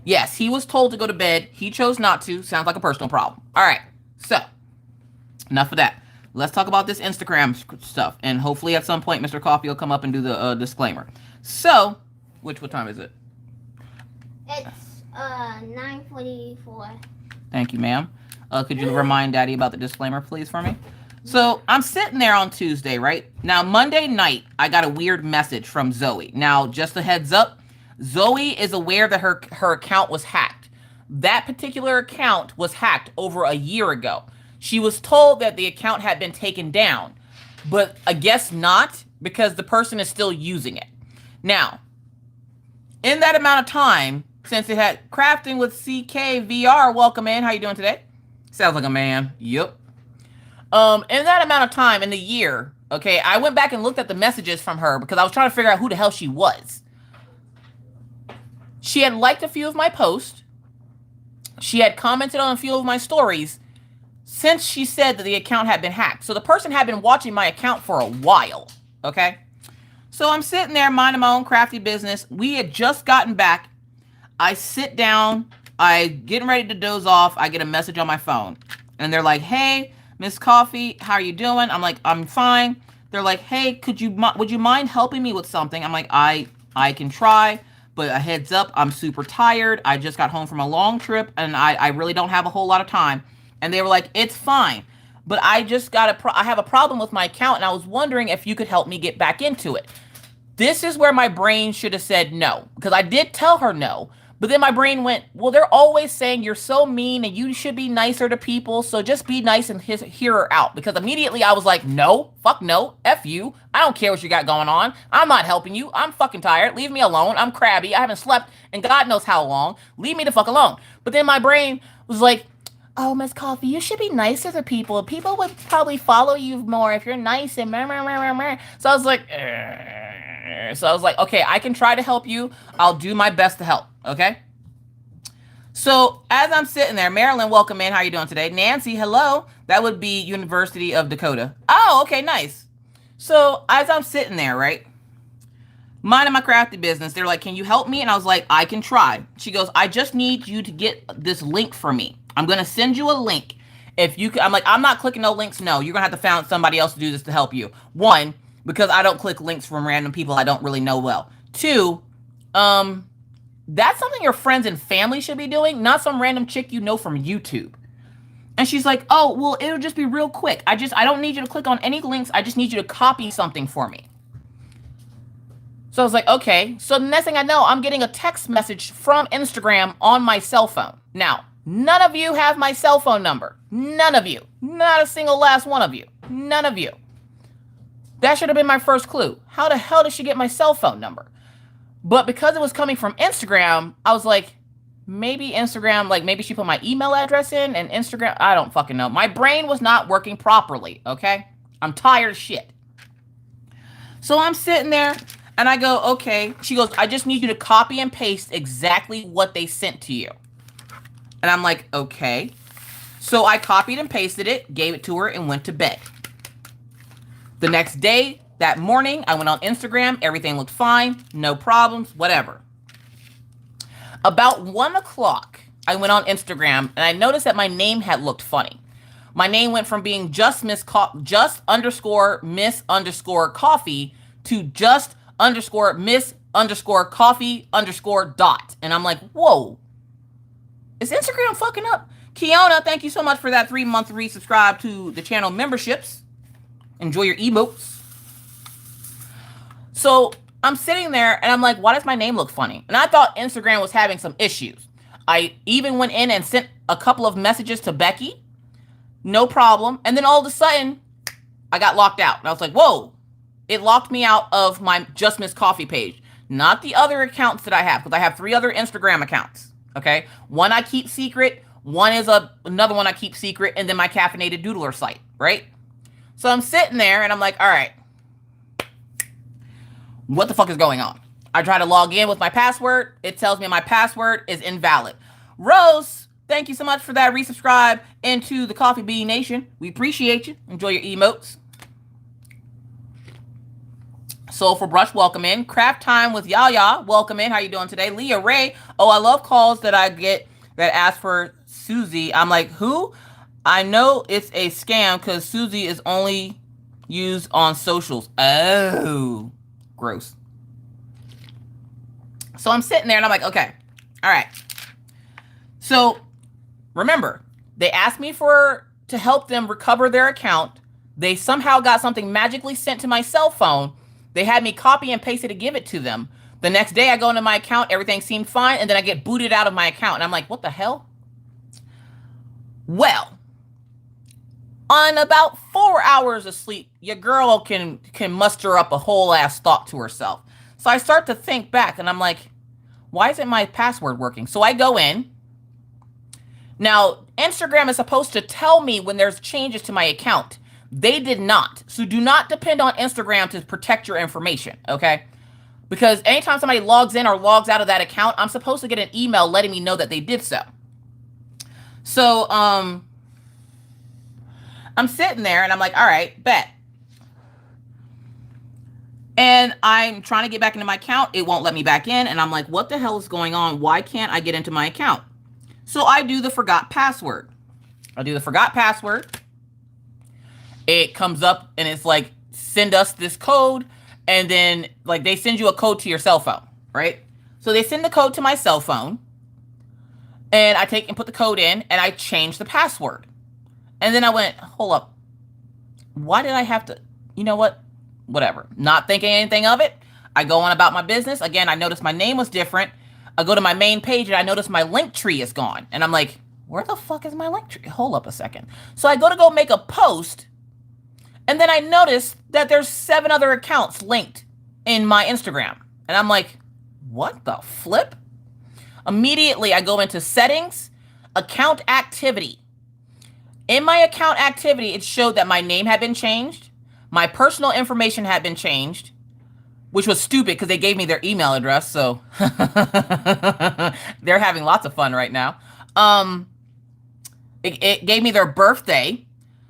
Yes, he was told to go to bed. He chose not to. Sounds like a personal problem. All right. So, enough of that. Let's talk about this Instagram stuff. And hopefully at some point, Mr. Coffee will come up and do the disclaimer. So, what time is it? It's 9:44. Thank you, ma'am. Could you remind Daddy about the disclaimer, please, for me? So I'm sitting there on Tuesday, right? Now, Monday night, I got a weird message from Zoe. Now, just a heads up, Zoe is aware that her account was hacked. That particular account was hacked over a year ago. She was told that the account had been taken down, but I guess not, because the person is still using it. Now, in that amount of time, since it had crafting with CKVR, welcome in. How you doing today? Sounds like a man. Yep. In that amount of time, in the year, okay, I went back and looked at the messages from her because I was trying to figure out who the hell she was. She had liked a few of my posts. She had commented on a few of my stories since she said that the account had been hacked. So the person had been watching my account for a while, okay? So I'm sitting there minding my own crafty business. We had just gotten back. I sit down. I getting ready to doze off. I get a message on my phone. And they're like, hey, Miss Coffee, how are you doing? I'm like, I'm fine. They're like, hey, would you mind helping me with something? I'm like, I can try, but a heads up, I'm super tired. I just got home from a long trip and I really don't have a whole lot of time. And they were like, it's fine, but I just I have a problem with my account and I was wondering if you could help me get back into it. This is where my brain should have said no, because I did tell her no. But then my brain went, well, they're always saying you're so mean and you should be nicer to people. So just be nice and hear her out. Because immediately I was like, no, fuck no, F you. I don't care what you got going on. I'm not helping you. I'm fucking tired. Leave me alone. I'm crabby. I haven't slept in God knows how long. Leave me the fuck alone. But then my brain was like, oh, Miss Coffee, you should be nicer to people. People would probably follow you more if you're nice and meh, meh, meh, meh, meh. So I was like, okay, I can try to help you. I'll do my best to help. Okay. So as I'm sitting there, Marilyn, welcome in. How are you doing today? Nancy, hello. That would be University of Dakota. Oh, okay, nice. So as I'm sitting there, right, minding my crafty business, they're like, can you help me? And I was like, I can try. She goes, I just need you to get this link for me. I'm going to send you a link. If you can, I'm like, I'm not clicking no links. No, you're going to have to find somebody else to do this to help you. One, because I don't click links from random people I don't really know well. Two, that's something your friends and family should be doing, not some random chick you know from YouTube. And she's like, oh, well, it'll just be real quick. I don't need you to click on any links. I just need you to copy something for me. So I was like, okay. So the next thing I know, I'm getting a text message from Instagram on my cell phone. Now, none of you have my cell phone number. None of you. Not a single last one of you. None of you. That should have been my first clue. How the hell did she get my cell phone number? But because it was coming from Instagram, I was like, maybe Instagram, like maybe she put my email address in and Instagram, I don't fucking know. My brain was not working properly, okay? I'm tired of shit. So I'm sitting there and I go, okay. She goes, I just need you to copy and paste exactly what they sent to you. And I'm like, okay. So I copied and pasted it, gave it to her, and went to bed. The next day, that morning, I went on Instagram. Everything looked fine. No problems, whatever. About 1 o'clock, I went on Instagram, and I noticed that my name had looked funny. My name went from being just Miss Coffee to just Miss Coffee . And I'm like, whoa. Is Instagram fucking up? Kiona, thank you so much for that 3-month resubscribe to the channel memberships. Enjoy your emotes. So I'm sitting there and I'm like, why does my name look funny? And I thought Instagram was having some issues. I even went in and sent a couple of messages to Becky. No problem. And then all of a sudden, I got locked out. And I was like, whoa. It locked me out of my Just Miss Coffee page. Not the other accounts that I have, because I have 3 other Instagram accounts. Okay? One I keep secret. One is another one I keep secret. And then my Caffeinated Doodler site. Right? So I'm sitting there and I'm like, all right. What the fuck is going on? I try to log in with my password. It tells me my password is invalid. Rose, thank you so much for that resubscribe into the Coffee Bean Nation. We appreciate you. Enjoy your emotes. Soulful Brush, welcome in. Craft Time with Yaya, welcome in. How you doing today? Leah Ray, oh, I love calls that I get that ask for Susie. I'm like, who? I know it's a scam because Susie is only used on socials. Oh. Gross. So I'm sitting there and I'm like, okay, all right. So remember, they asked me to help them recover their account. They somehow got something magically sent to my cell phone. They had me copy and paste it to give it to them. The next day I go into my account, everything seemed fine, and then I get booted out of my account. And I'm like, what the hell? Well, on about 4 hours of sleep, your girl can muster up a whole ass thought to herself. So I start to think back and I'm like, why isn't my password working? So I go in. Now, Instagram is supposed to tell me when there's changes to my account. They did not. So do not depend on Instagram to protect your information, okay? Because anytime somebody logs in or logs out of that account, I'm supposed to get an email letting me know that they did so. So, I'm sitting there and I'm like, all right, bet. And I'm trying to get back into my account. It won't let me back in. And I'm like, what the hell is going on? Why can't I get into my account? So I do the forgot password. I do the forgot password. It comes up and it's like, send us this code. And then like they send you a code to your cell phone, right? So they send the code to my cell phone. And I take and put the code in and I change the password. And then I went, hold up. Why did I have to, you know what? Whatever. Not thinking anything of it. I go on about my business. Again, I noticed my name was different. I go to my main page and I notice my link tree is gone. And I'm like, where the fuck is my link tree? Hold up a second. So I go make a post. And then I notice that there's 7 other accounts linked in my Instagram. And I'm like, what the flip? Immediately I go into settings, account activity. In my account activity, it showed that my name had been changed. My personal information had been changed, which was stupid because they gave me their email address. So they're having lots of fun right now. It gave me their birthday,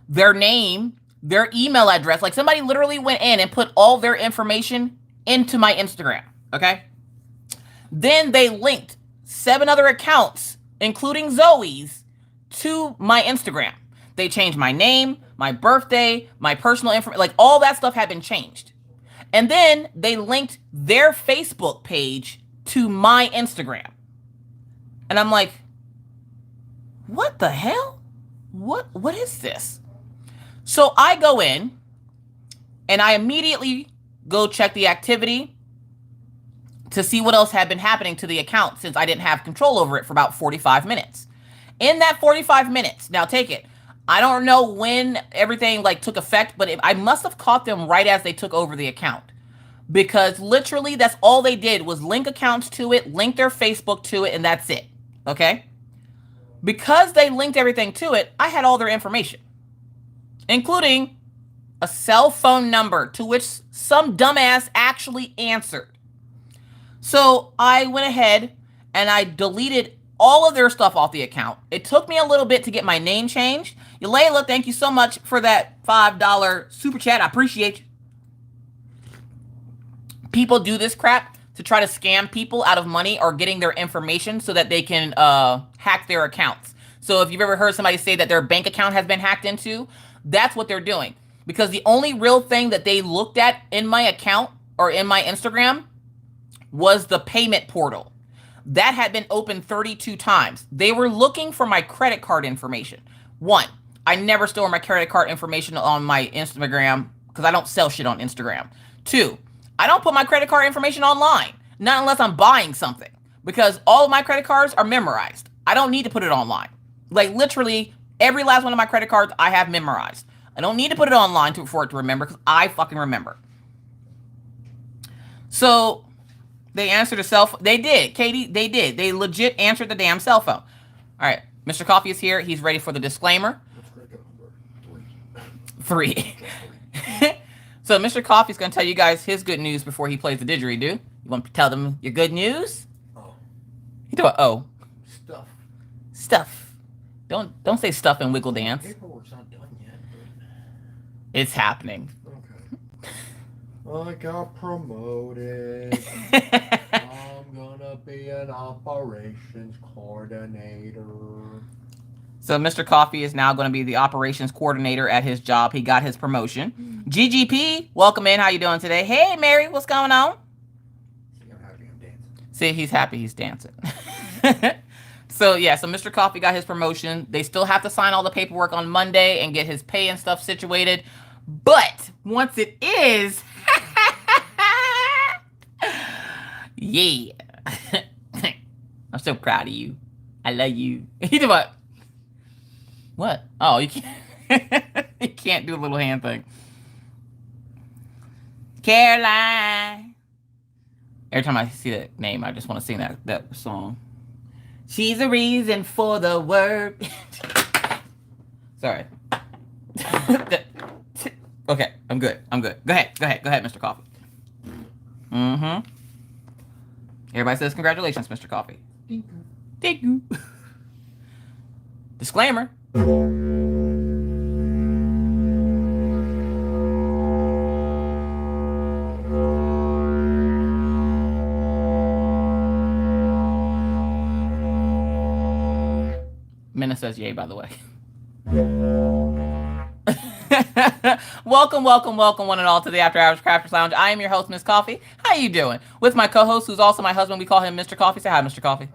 their name, their email address. Like somebody literally went in and put all their information into my Instagram. Okay. Then they linked 7 other accounts, including Zoe's, to my Instagram. They changed my name, my birthday, my personal information, like all that stuff had been changed. And then they linked their Facebook page to my Instagram. And I'm like, what the hell? What is this? So I go in and I immediately go check the activity to see what else had been happening to the account since I didn't have control over it for about 45 minutes. In that 45 minutes, now take it, I don't know when everything like took effect, but I must have caught them right as they took over the account. Because literally that's all they did was link accounts to it, link their Facebook to it, and that's it. Okay? Because they linked everything to it, I had all their information, including a cell phone number to which some dumbass actually answered. So I went ahead and I deleted all of their stuff off the account. It took me a little bit to get my name changed. Layla, thank you so much for that $5 super chat. I appreciate you. People do this crap to try to scam people out of money or getting their information so that they can hack their accounts. So if you've ever heard somebody say that their bank account has been hacked into, that's what they're doing. Because the only real thing that they looked at in my account or in my Instagram was the payment portal. That had been opened 32 times. They were looking for my credit card information. 1, I never store my credit card information on my Instagram because I don't sell shit on Instagram. 2, I don't put my credit card information online, not unless I'm buying something, because all of my credit cards are memorized. I don't need to put it online. Like literally every last one of my credit cards I have memorized. I don't need to put it online for it to remember because I fucking remember. So they answered the cell phone. They did, Katie. They did. They legit answered the damn cell phone. All right, Mr. Coffee is here. He's ready for the disclaimer. Three. So Mr. Coffee's gonna tell you guys his good news before he plays the didgeridoo. You want to tell them your good news? Oh. You do oh. Stuff. Don't say stuff and wiggle dance. Paperwork's not done yet. It's happening. Okay. I got promoted. I'm gonna be an operations coordinator. So Mr. Coffee is now going to be the operations coordinator at his job. He got his promotion. GGP, welcome in. How you doing today? Hey, Mary, what's going on? See, he's happy he's dancing. So, yeah, so Mr. Coffee got his promotion. They still have to sign all the paperwork on Monday and get his pay and stuff situated. But once it is, yeah. I'm so proud of you. I love you. He did what? What? Oh, you can't. You can't do a little hand thing. Caroline. Every time I see that name, I just want to sing that song. She's a reason for the word. Sorry. Okay, I'm good. Go ahead, Mr. Coffee. Mm-hmm. Everybody says congratulations, Mr. Coffee. Thank you. Disclaimer. Minna says yay, by the way. Welcome, one and all, to the After Hours Crafters Lounge. I am your host, Miss Coffee. How you doing? With my co-host, who's also my husband. We call him Mr. Coffee. Say hi, Mr. Coffee.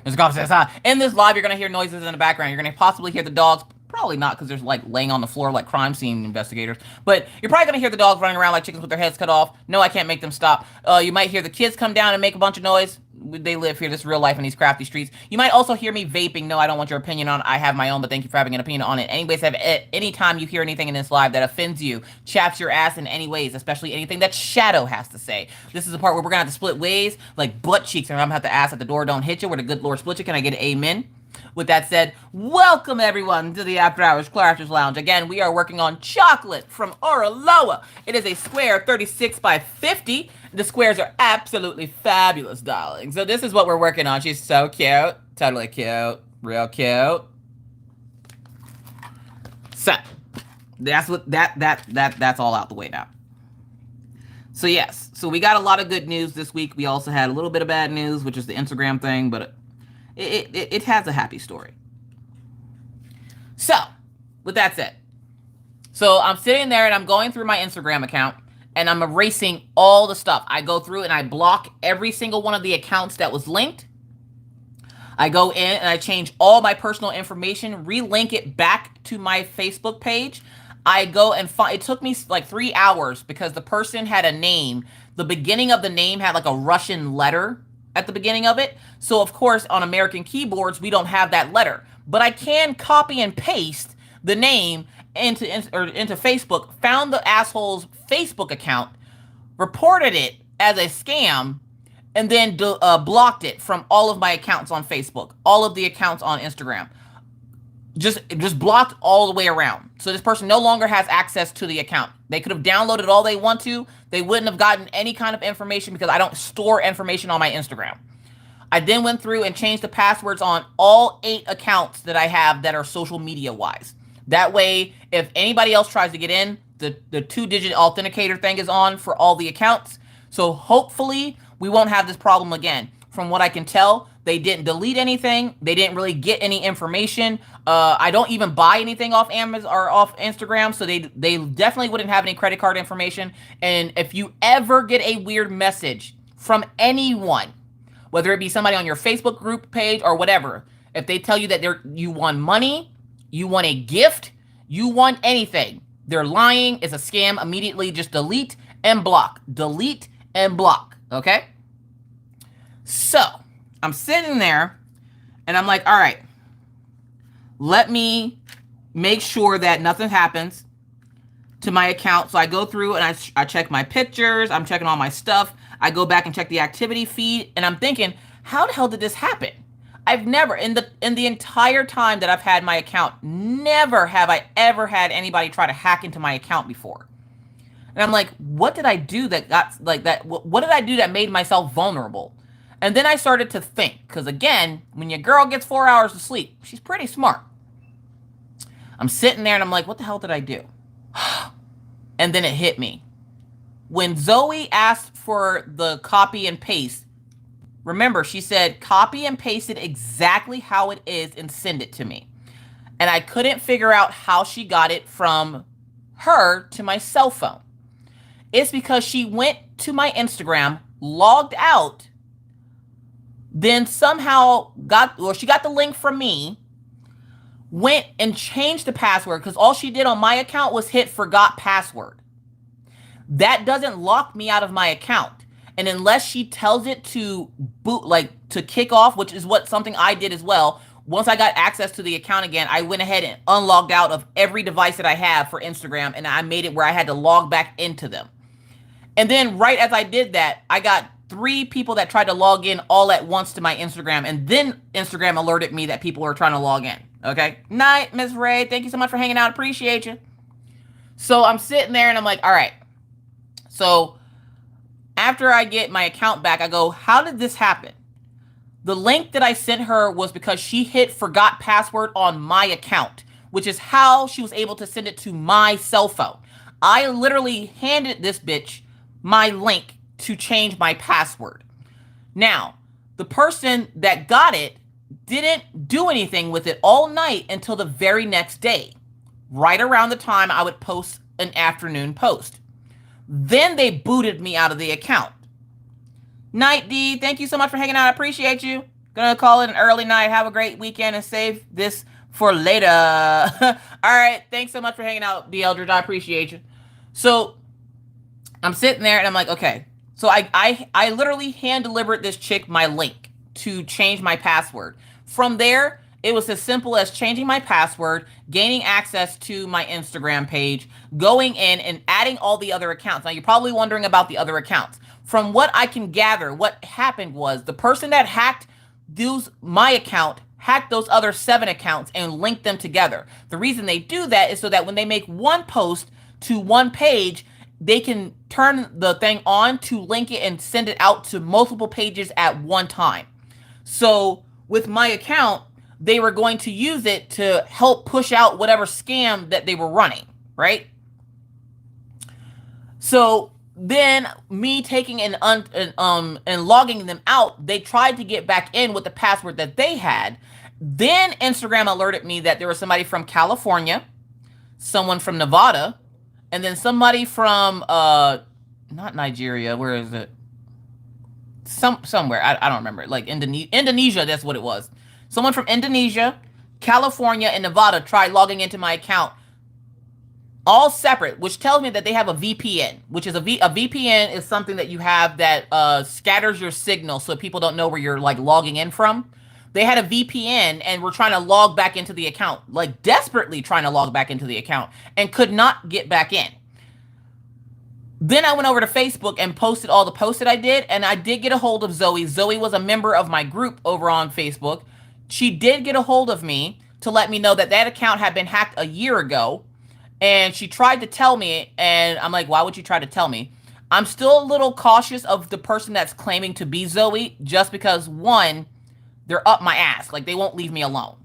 Mr. Coffee says hi. In this live, you're going to hear noises in the background. You're going to possibly hear the dogs. Probably not, because there's like laying on the floor like crime scene investigators. But you're probably going to hear the dogs running around like chickens with their heads cut off. No, I can't make them stop. You might hear the kids come down and make a bunch of noise. They live here. This is real life in these crafty streets. You might also hear me vaping. No, I don't want your opinion on it. I have my own, but thank you for having an opinion on it. Anyways, anytime you hear anything in this live that offends you, chaps your ass in any ways, especially anything that Shadow has to say. This is the part where we're going to have to split ways, like butt cheeks, and I'm going to have to ask that the door don't hit you, where the good Lord split you. Can I get an amen? With that said, welcome everyone to the After Hours Crafters Lounge. Again, we are working on chocolate from Oraloa. It is a square 36 by 50. The squares are absolutely fabulous, darling. So this is what we're working on. She's so cute. Totally cute. Real cute. So that's what that's all out the way now. So yes, so we got a lot of good news this week. We also had a little bit of bad news, which is the Instagram thing, but it has a happy story. So, with that said, so I'm sitting there and I'm going through my Instagram account and I'm erasing all the stuff. I go through and I block every single one of the accounts that was linked. I go in and I change all my personal information, relink it back to my Facebook page. I go and find, it took me like 3 hours because the person had a name. The beginning of the name had like a Russian letter at the beginning of it. So of course on American keyboards, we don't have that letter, but I can copy and paste the name into Facebook, found the asshole's Facebook account, reported it as a scam, and then blocked it from all of my accounts on Facebook, all of the accounts on Instagram. Just blocked all the way around. So this person no longer has access to the account. They could have downloaded all they want to. They wouldn't have gotten any kind of information because I don't store information on my Instagram. I then went through and changed the passwords on all 8 accounts that I have that are social media wise. That way, if anybody else tries to get in, the 2-digit authenticator thing is on for all the accounts. So hopefully we won't have this problem again. From what I can tell, they didn't delete anything. They didn't really get any information. I don't even buy anything off Amazon or off Instagram, so they definitely wouldn't have any credit card information. And if you ever get a weird message from anyone, whether it be somebody on your Facebook group page or whatever, if they tell you that you won money, you want a gift, you want anything, they're lying, it's a scam, immediately just delete and block. Delete and block. Okay? So, I'm sitting there and I'm like, all right, let me make sure that nothing happens to my account. So I go through and I check my pictures. I'm checking all my stuff. I go back and check the activity feed, and I'm thinking, how the hell did this happen? I've never, in the entire time that I've had my account, never have I ever had anybody try to hack into my account before. And I'm like, what did I do that got like that? What did I do that made myself vulnerable? And then I started to think, because again, when your girl gets 4 hours of sleep, she's pretty smart. I'm sitting there and I'm like, what the hell did I do? And then it hit me. When Zoe asked for the copy and paste, remember, she said, copy and paste it exactly how it is and send it to me. And I couldn't figure out how she got it from her to my cell phone. It's because she went to my Instagram, logged out, then somehow she got the link from me, went and changed the password, because all she did on my account was hit forgot password. That doesn't lock me out of my account. And unless she tells it to boot, like to kick off, which is something I did as well. Once I got access to the account again, I went ahead and unlogged out of every device that I have for Instagram, and I made it where I had to log back into them. And then right as I did that, I got 3 people that tried to log in all at once to my Instagram, and then Instagram alerted me that people were trying to log in. Okay? Night, Miss Ray. Thank you so much for hanging out. Appreciate you. So I'm sitting there and I'm like, all right. So after I get my account back, I go, how did this happen? The link that I sent her was because she hit forgot password on my account, which is how she was able to send it to my cell phone. I literally handed this bitch my link to change my password. Now, the person that got it didn't do anything with it all night until the very next day, right around the time I would post an afternoon post. Then they booted me out of the account. Night D, thank you so much for hanging out. I appreciate you. Gonna call it an early night. Have a great weekend and save this for later. All right, thanks so much for hanging out, D Eldridge. I appreciate you. So I'm sitting there and I'm like, okay. So I literally hand delivered this chick my link to change my password. From there, it was as simple as changing my password, gaining access to my Instagram page, going in and adding all the other accounts. Now, you're probably wondering about the other accounts. From what I can gather, what happened was the person that hacked my account hacked those other 7 accounts and linked them together. The reason they do that is so that when they make one post to one page, they can turn the thing on to link it and send it out to multiple pages at one time. So with my account, they were going to use it to help push out whatever scam that they were running, right? So then me taking and logging them out, they tried to get back in with the password that they had. Then Instagram alerted me that there was somebody from California, someone from Nevada, and then somebody from not Nigeria, where is it? Somewhere, I don't remember. Like Indonesia, that's what it was. Someone from Indonesia, California, and Nevada tried logging into my account, all separate, which tells me that they have a VPN, which is a VPN is something that you have that scatters your signal so people don't know where you're like logging in from. They had a VPN and were trying to log back into the account, like desperately trying to log back into the account, and could not get back in. Then I went over to Facebook and posted all the posts that I did, and I did get a hold of Zoe. Zoe was a member of my group over on Facebook. She did get a hold of me to let me know that that account had been hacked a year ago, and she tried to tell me, and I'm like, why would you try to tell me? I'm still a little cautious of the person that's claiming to be Zoe, just because, 1, they're up my ass. Like, they won't leave me alone.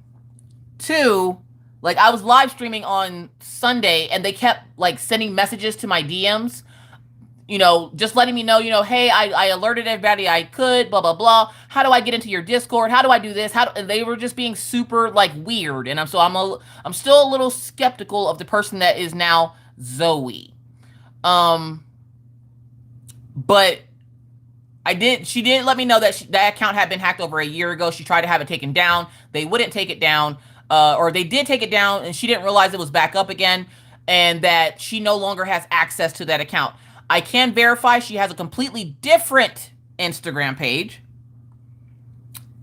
2, like, I was live streaming on Sunday, and they kept, like, sending messages to my DMs, you know, just letting me know, you know, hey, I alerted everybody I could, blah, blah, blah. How do I get into your Discord? How do I do this? And they were just being super, like, weird. And I'm still a little skeptical of the person that is now Zoe. But she did let me know that that account had been hacked over a year ago. She tried to have it taken down. They wouldn't take it down. Or they did take it down, and she didn't realize it was back up again, and that she no longer has access to that account. I can verify she has a completely different Instagram page.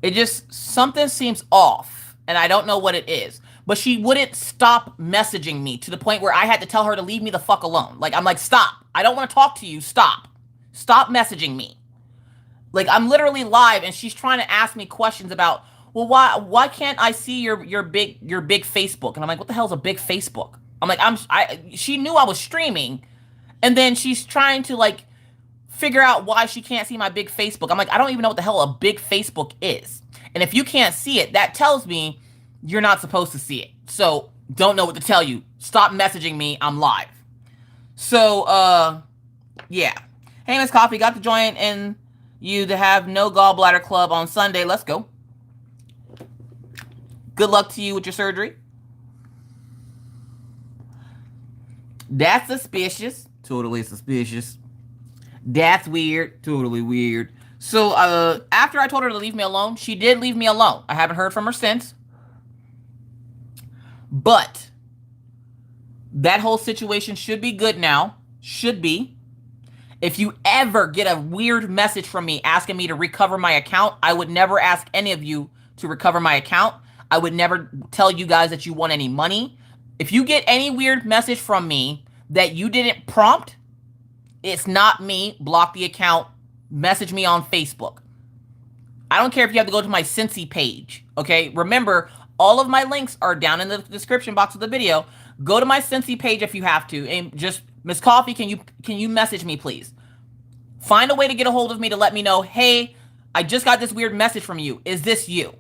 It just, something seems off, and I don't know what it is. But she wouldn't stop messaging me to the point where I had to tell her to leave me the fuck alone. Like, I'm like, stop. I don't want to talk to you. Stop. Stop messaging me. Like, I'm literally live, and she's trying to ask me questions about, well, why can't I see your big Facebook? And I'm like, what the hell's a big Facebook? I'm like, she knew I was streaming, and then she's trying to, like, figure out why she can't see my big Facebook. I'm like, I don't even know what the hell a big Facebook is. And if you can't see it, that tells me you're not supposed to see it. So, don't know what to tell you. Stop messaging me. I'm live. So, yeah. Hey, Miss Coffee, got to join in you to have no gallbladder club on Sunday. Let's go. Good luck to you with your surgery. That's suspicious. Totally suspicious. That's weird. Totally weird. So, after I told her to leave me alone, she did leave me alone. I haven't heard from her since. But that whole situation should be good now. Should be. If you ever get a weird message from me asking me to recover my account, I would never ask any of you to recover my account. I would never tell you guys that you want any money. If you get any weird message from me that you didn't prompt, it's not me. Block the account. Message me on Facebook. I don't care if you have to go to my Cincy page. Okay? Remember, all of my links are down in the description box of the video. Go to my Cincy page if you have to, and just, Miss Coffee, can you message me, please? Find a way to get a hold of me to let me know, hey, I just got this weird message from you. Is this you?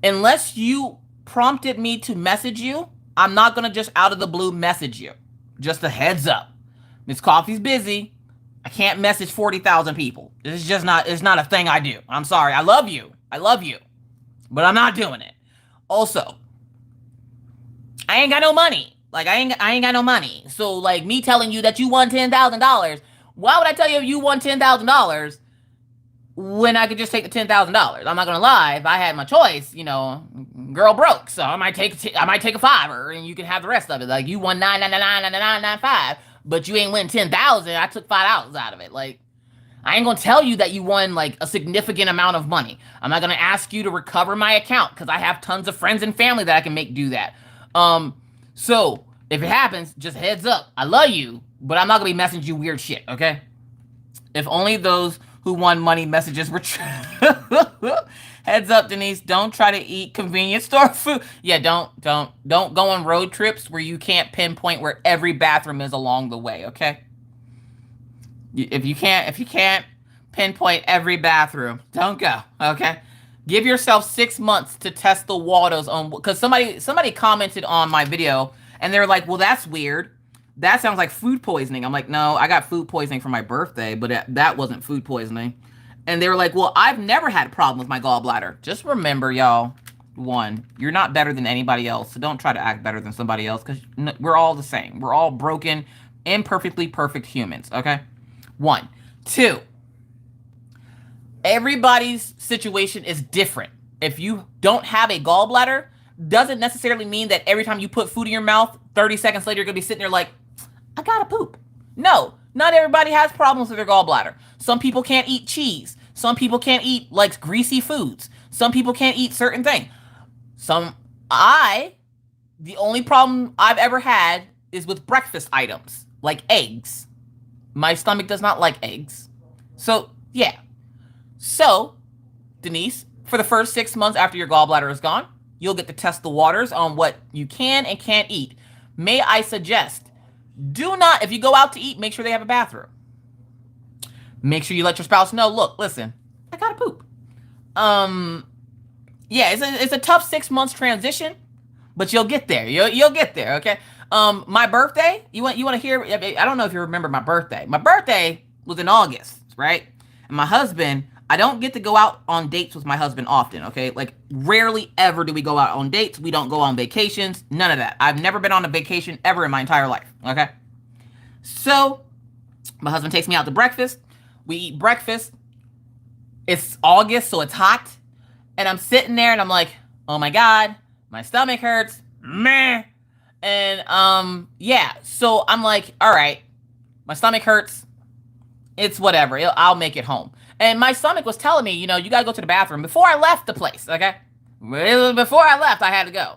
Unless you prompted me to message you, I'm not going to just out of the blue message you. Just a heads up. Miss Coffee's busy. I can't message 40,000 people. It's just not, it's not a thing I do. I'm sorry. I love you. I love you. But I'm not doing it. Also, I ain't got no money. Like, I ain't got no money. So, like, me telling you that you won $10,000, why would I tell you you won $10,000 when I could just take the $10,000? I'm not gonna lie. If I had my choice, you know, girl broke, so I might take a $5 and you can have the rest of it. Like, you won $9.99, but you ain't win $10,000. I took $5 out of it. Like, I ain't gonna tell you that you won, like, a significant amount of money. I'm not gonna ask you to recover my account because I have tons of friends and family that I can make do that. So if it happens, just heads up. I love you, but I'm not gonna be messaging you weird shit, okay? If only those who won money messages were true. Heads up, Denise. Don't try to eat convenience store food. Yeah, don't go on road trips where you can't pinpoint where every bathroom is along the way, okay? If you can't pinpoint every bathroom, don't go, okay? Give yourself 6 months to test the waters on, because somebody commented on my video and they're like, well, that's weird. That sounds like food poisoning. I'm like, no, I got food poisoning for my birthday, but that wasn't food poisoning. And they were like, well, I've never had a problem with my gallbladder. Just remember, y'all, one, you're not better than anybody else. So don't try to act better than somebody else, because we're all the same. We're all broken, imperfectly perfect humans, okay? 1. 2. Everybody's situation is different. If you don't have a gallbladder, doesn't necessarily mean that every time you put food in your mouth, 30 seconds later, you're going to be sitting there like, I gotta poop. No, not everybody has problems with their gallbladder. Some people can't eat cheese. Some people can't eat, like, greasy foods. Some people can't eat certain things. The only problem I've ever had is with breakfast items, like eggs. My stomach does not like eggs. So, yeah. So, Denise, for the first 6 months after your gallbladder is gone, you'll get to test the waters on what you can and can't eat. May I suggest, do not, if you go out to eat, make sure they have a bathroom. Make sure you let your spouse know, look, listen, I gotta poop. Yeah, it's a tough 6 months transition, but you'll get there. You'll get there, okay? My birthday, you want to hear, I don't know if you remember my birthday. My birthday was in August, right? And my husband, I don't get to go out on dates with my husband often, okay? Like, rarely ever do we go out on dates. We don't go on vacations. None of that. I've never been on a vacation ever in my entire life, okay? So, my husband takes me out to breakfast. We eat breakfast. It's August, so it's hot. And I'm sitting there and I'm like, oh my God, my stomach hurts. Meh. And, yeah. So, I'm like, all right, My stomach hurts. It's whatever. I'll make it home. And my stomach was telling me, you got to go to the bathroom before I left the place, okay? Before I left, I had to go.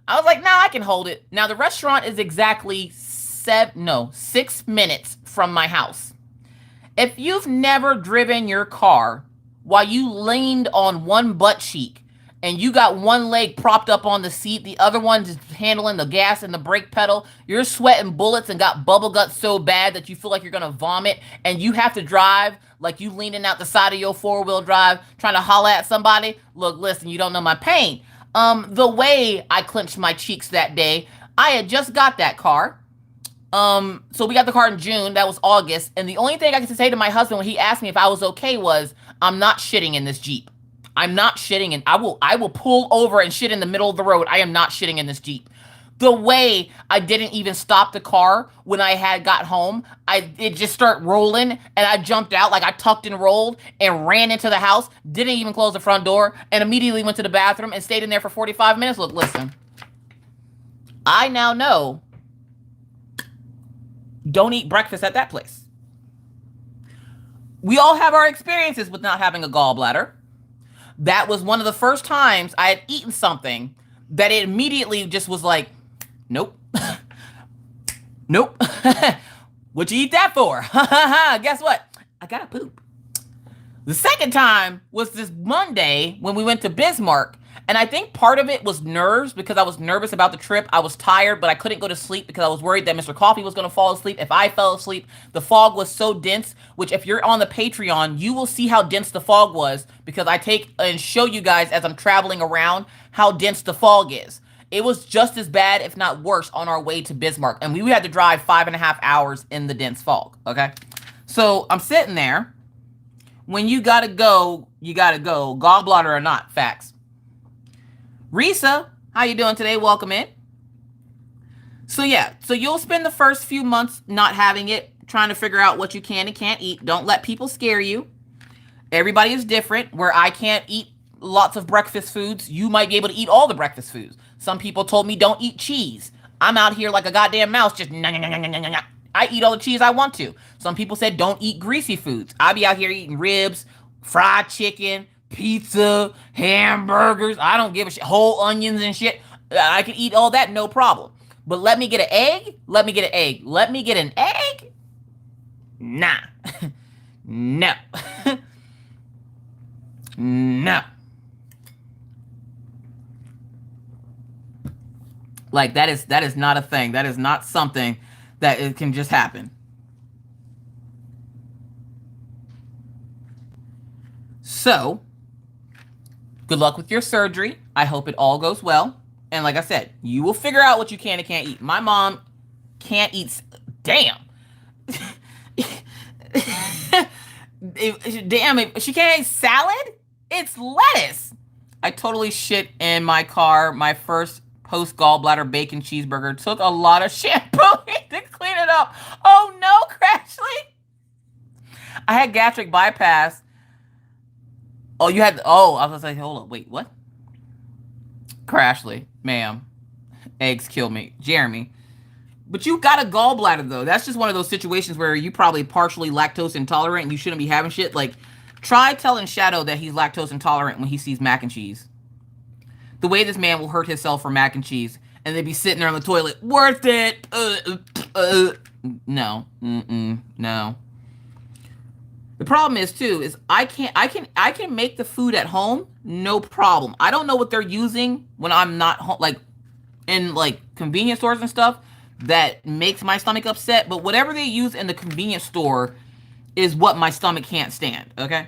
I was like, nah, I can hold it. Now, the restaurant is exactly 6 minutes from my house. If you've never driven your car while you leaned on one butt cheek and you got one leg propped up on the seat, the other one just handling the gas and the brake pedal, you're sweating bullets and got bubble guts so bad that you feel like you're going to vomit, and you have to drive like you leaning out the side of your four-wheel drive trying to holler at somebody. Look, listen, you don't know my pain. The way I clenched my cheeks that day, I had just got that car. So we got the car in June. That was August. And the only thing I could say to my husband when he asked me if I was okay was, I'm not shitting in this Jeep. I'm not shitting in. I will pull over and shit in the middle of the road. I am not shitting in this Jeep. The way I didn't even stop the car when I had got home, it just started rolling, and I jumped out, like I tucked and rolled and ran into the house, didn't even close the front door, and immediately went to the bathroom and stayed in there for 45 minutes. Look, listen. I now know, don't eat breakfast at that place. We all have our experiences with not having a gallbladder. That was one of the first times I had eaten something that it immediately just was like, nope. Nope. What'd you eat that for? Guess what? I gotta poop. The second time was this Monday when we went to Bismarck. And I think part of it was nerves, because I was nervous about the trip. I was tired, but I couldn't go to sleep because I was worried that Mr. Coffee was going to fall asleep if I fell asleep. The fog was so dense, which if you're on the Patreon, you will see how dense the fog was, because I take and show you guys as I'm traveling around how dense the fog is. It was just as bad, if not worse, on our way to Bismarck. And we had to drive 5.5 hours in the dense fog, okay? So I'm sitting there. When you gotta go, you gotta go. Gallbladder or not, facts. Risa, how you doing today? Welcome in. So yeah, so you'll spend the first few months not having it, trying to figure out what you can and can't eat. Don't let people scare you. Everybody is different. Where I can't eat lots of breakfast foods, you might be able to eat all the breakfast foods. Some people told me don't eat cheese. I'm out here like a goddamn mouse, just I eat all the cheese I want to. Some people said don't eat greasy foods. I be out here eating ribs, fried chicken, pizza, hamburgers. I don't give a shit. Whole onions and shit. I can eat all that, no problem. But let me get an egg? Let me get an egg. Let me get an egg? Nah. No. No. Like, that is not a thing. That is not something that it can just happen. So, good luck with your surgery. I hope it all goes well. And like I said, you will figure out what you can and can't eat. My mom can't eat. Damn. Damn, she can't eat salad? It's lettuce. I totally shit in my car. My first post gallbladder bacon cheeseburger. Took a lot of shampoo to clean it up. Oh no, Crashly. I had gastric bypass. Oh, you had, oh, I was gonna say, hold on, wait, what? Crashly, ma'am. Eggs kill me. Jeremy. But you got a gallbladder, though. That's just one of those situations where you probably partially lactose intolerant and you shouldn't be having shit. Like, try telling Shadow that he's lactose intolerant when he sees mac and cheese. The way this man will hurt himself for mac and cheese, and they'd be sitting there on the toilet, worth it. No. No. The problem is too, is I can make the food at home, no problem. I don't know what they're using when I'm not home, like in like convenience stores and stuff, that makes my stomach upset. But whatever they use in the convenience store is what my stomach can't stand. Okay.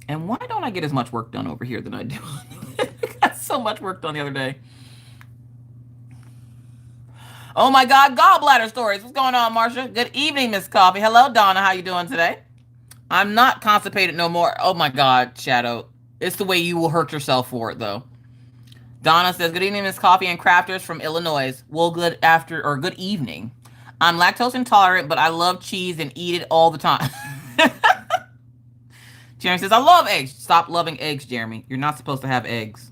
And why don't I get as much work done over here than I do? I got so much work done the other day. Oh my God, gallbladder stories. What's going on, Marsha? Good evening, Miss Coffee. Hello, Donna. How you doing today? I'm not constipated no more. Oh my God, Shadow. It's the way you will hurt yourself for it, though. Donna says, good evening, Miss Coffee and Crafters from Illinois. Well, good evening. I'm lactose intolerant, but I love cheese and eat it all the time. Jeremy says, I love eggs. Stop loving eggs, Jeremy. You're not supposed to have eggs.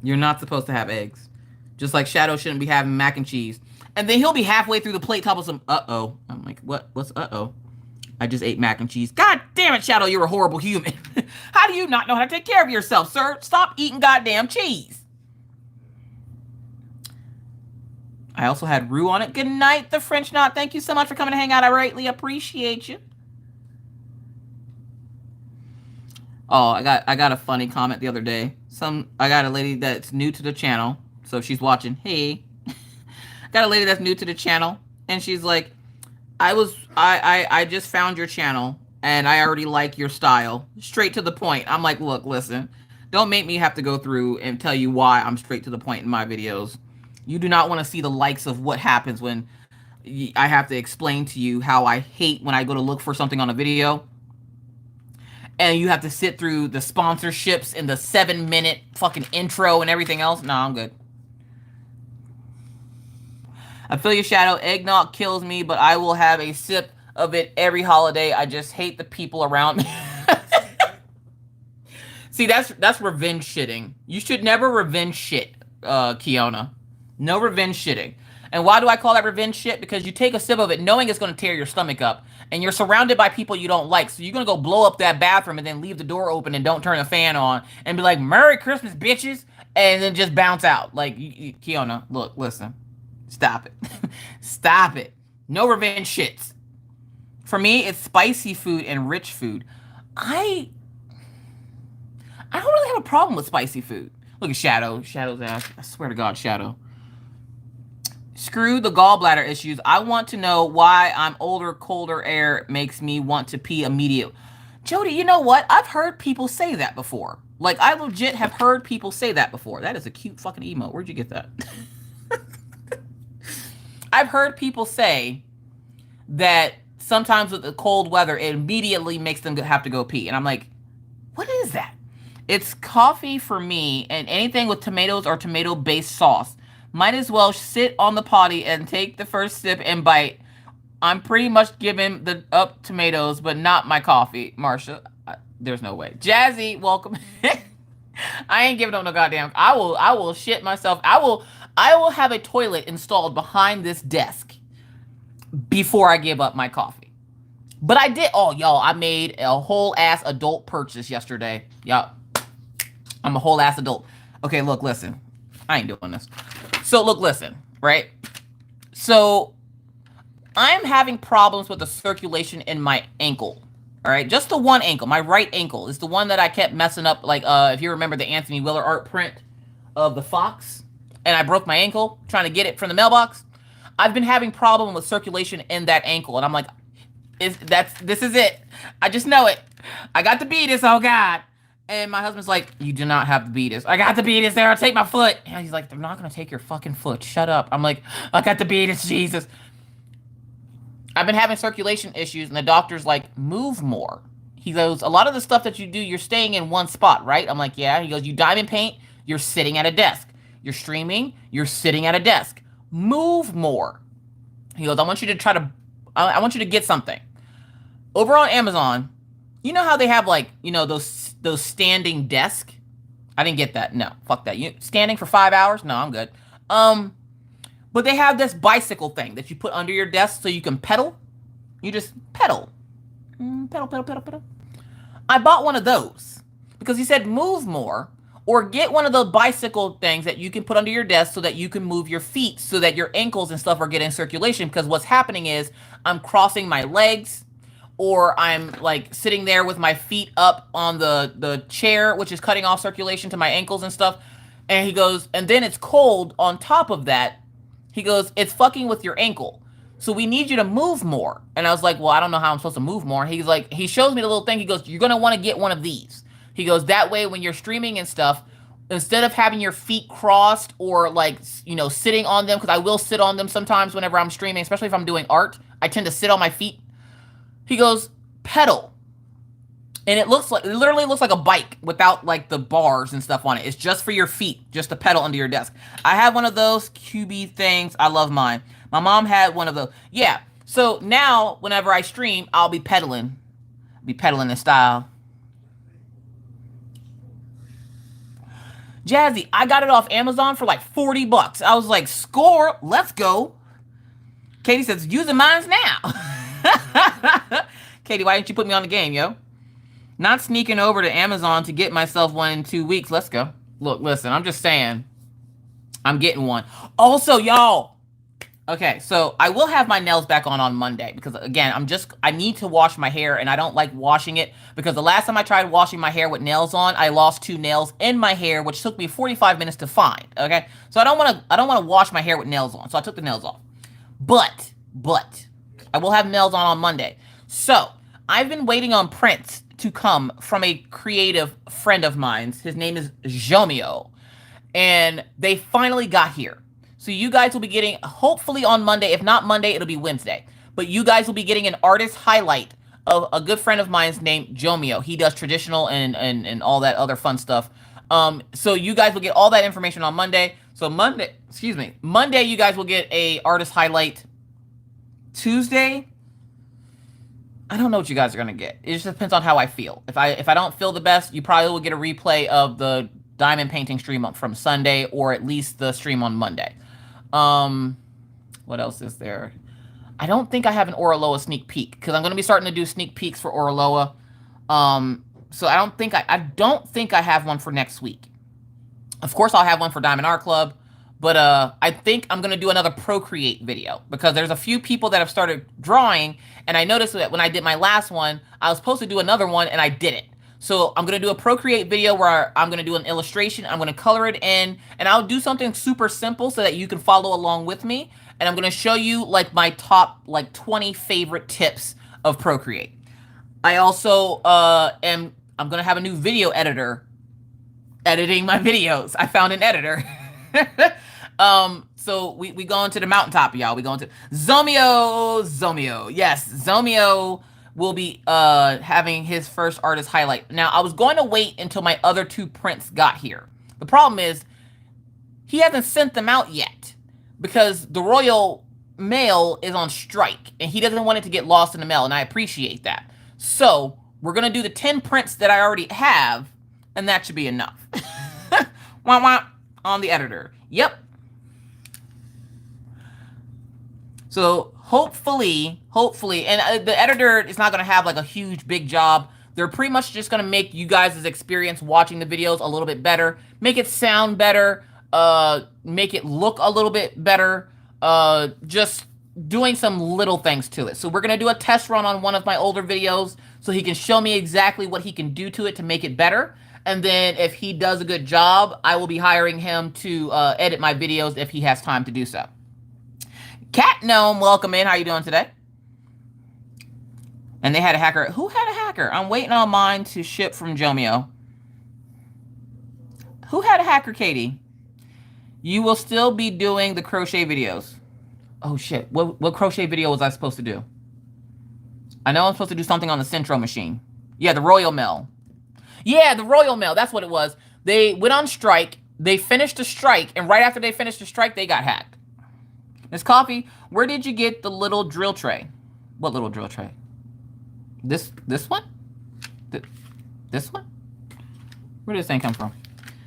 You're not supposed to have eggs. Just like Shadow shouldn't be having mac and cheese. And then he'll be halfway through the plate, top of some uh-oh. I'm like, what's uh-oh? I just ate mac and cheese. God damn it, Shadow, you're a horrible human. How do you not know how to take care of yourself, sir? Stop eating goddamn cheese. I also had roux on it. Good night, the French knot. Thank you so much for coming to hang out. I greatly appreciate you. Oh, I got a funny comment the other day. I got a lady that's new to the channel. So if she's watching, hey. Got a lady that's new to the channel, and she's like, I just found your channel and I already like your style. Straight to the point. I'm like, look, listen, don't make me have to go through and tell you why I'm straight to the point in my videos. You do not want to see the likes of what happens when I have to explain to you how I hate when I go to look for something on a video and you have to sit through the sponsorships and the 7-minute fucking intro and everything else. No, I'm good. I feel your Shadow. Eggnog kills me, but I will have a sip of it every holiday. I just hate the people around me. See, that's revenge shitting. You should never revenge shit, Kiona. No revenge shitting. And why do I call that revenge shit? Because you take a sip of it knowing it's going to tear your stomach up. And you're surrounded by people you don't like. So you're going to go blow up that bathroom and then leave the door open and don't turn the fan on. And be like, Merry Christmas, bitches. And then just bounce out. Like, Kiona, look, listen. Stop it. Stop it. No revenge shits. For me, it's spicy food and rich food. I don't really have a problem with spicy food. Look at Shadow. Shadow's ass. I swear to God, Shadow. Screw the gallbladder issues. I want to know why I'm older, colder air makes me want to pee immediately. Jody, you know what? I've heard people say that before. Like, I legit have heard people say that before. That is a cute fucking emote. Where'd you get that? I've heard people say that sometimes with the cold weather, it immediately makes them have to go pee. And I'm like, what is that? It's coffee for me, and anything with tomatoes or tomato-based sauce. Might as well sit on the potty and take the first sip and bite. I'm pretty much giving the up tomatoes, but not my coffee. Marsha, there's no way. Jazzy, welcome. I ain't giving up no goddamn. I will shit myself. I will have a toilet installed behind this desk before I give up my coffee. But I did. Oh, y'all, I made a whole ass adult purchase yesterday. Y'all, I'm a whole ass adult. Okay, look, listen. I ain't doing this. So look, listen, right? So I'm having problems with the circulation in my ankle. All right, just the one ankle. My right ankle is the one that I kept messing up. Like, if you remember the Anthony Willer art print of the fox, and I broke my ankle trying to get it from the mailbox. I've been having problem with circulation in that ankle, and I'm like, this is it. I just know it. I got the beatus. Oh God. And my husband's like, you do not have the beatus. I got the beatus there. I'll take my foot. And he's like, they're not going to take your fucking foot. Shut up. I'm like, I got the beatus, Jesus. I've been having circulation issues, and the doctor's like, move more. He goes, a lot of the stuff that you do, you're staying in one spot, right? I'm like, yeah. He goes, you diamond paint, you're sitting at a desk. You're streaming, you're sitting at a desk. Move more. He goes, I want you to get something. Over on Amazon, you know how they have, like, you know, those standing desk? I didn't get that. No, fuck that. You standing for 5 hours? No, I'm good. But they have this bicycle thing that you put under your desk so you can pedal. You just pedal. Pedal. I bought one of those because he said move more, or get one of the bicycle things that you can put under your desk so that you can move your feet so that your ankles and stuff are getting circulation. Because what's happening is I'm crossing my legs, or I'm like sitting there with my feet up on the chair, which is cutting off circulation to my ankles and stuff. And he goes, and then it's cold on top of that. He goes, it's fucking with your ankle. So we need you to move more. And I was like, well, I don't know how I'm supposed to move more. He's like, he shows me the little thing. He goes, you're going to want to get one of these. He goes, that way when you're streaming and stuff, instead of having your feet crossed or like, you know, sitting on them, because I will sit on them sometimes whenever I'm streaming, especially if I'm doing art, I tend to sit on my feet. He goes, pedal. And it literally looks like a bike without like the bars and stuff on it. It's just for your feet, just to pedal under your desk. I have one of those QB things. I love mine. My mom had one of those. Yeah. So now whenever I stream, I'll be pedaling. In style. Jazzy, I got it off Amazon for like $40. I was like, score, let's go. Katie says, using mines now. Katie, why didn't you put me on the game, yo? Not sneaking over to Amazon to get myself one in 2 weeks. Let's go. Look, listen, I'm just saying. I'm getting one. Also, y'all. Okay, so I will have my nails back on Monday because, again, I need to wash my hair, and I don't like washing it because the last time I tried washing my hair with nails on, I lost 2 nails in my hair, which took me 45 minutes to find, okay? So I don't want to wash my hair with nails on, so I took the nails off. But, I will have nails on Monday. So, I've been waiting on prints to come from a creative friend of mine. His name is Jomio, and they finally got here. So you guys will be getting, hopefully on Monday, if not Monday, it'll be Wednesday. But you guys will be getting an artist highlight of a good friend of mine's named Jomio. He does traditional and all that other fun stuff. So you guys will get all that information on Monday. So Monday, you guys will get a artist highlight. Tuesday, I don't know what you guys are going to get. It just depends on how I feel. If I don't feel the best, you probably will get a replay of the diamond painting stream from Sunday, or at least the stream on Monday. What else is there? I don't think I have an Oraloa sneak peek because I'm going to be starting to do sneak peeks for Oraloa. So I don't think I have one for next week. Of course, I'll have one for Diamond Art Club, but I think I'm going to do another Procreate video because there's a few people that have started drawing, and I noticed that when I did my last one, I was supposed to do another one, and I didn't. So I'm going to do a Procreate video where I'm going to do an illustration. I'm going to color it in, and I'll do something super simple so that you can follow along with me. And I'm going to show you like my top 20 favorite tips of Procreate. I also I'm going to have a new video editor editing my videos. I found an editor. So we go into the mountaintop, y'all. We go into Zomio. Yes, Zomio will be having his first artist highlight. Now, I was going to wait until my other 2 prints got here. The problem is he hasn't sent them out yet because the Royal Mail is on strike and he doesn't want it to get lost in the mail, and I appreciate that. So we're going to do the 10 prints that I already have, and that should be enough. Wah, wah, on the editor. Yep. So hopefully, and the editor is not going to have like a huge, big job. They're pretty much just going to make you guys' experience watching the videos a little bit better, make it sound better, make it look a little bit better, just doing some little things to it. So we're going to do a test run on one of my older videos so he can show me exactly what he can do to it to make it better. And then if he does a good job, I will be hiring him to edit my videos if he has time to do so. Cat Gnome, welcome in. How you doing today? And they had a hacker. Who had a hacker? I'm waiting on mine to ship from Jomio. Who had a hacker, Katie? You will still be doing the crochet videos. Oh, shit. What crochet video was I supposed to do? I know I'm supposed to do something on the Centro machine. Yeah, the Royal Mail. Yeah, the Royal Mail. That's what it was. They went on strike. They finished the strike. And right after they finished the strike, they got hacked. Miss Coffee, where did you get the little drill tray? What little drill tray? This one? This one? Where did this thing come from?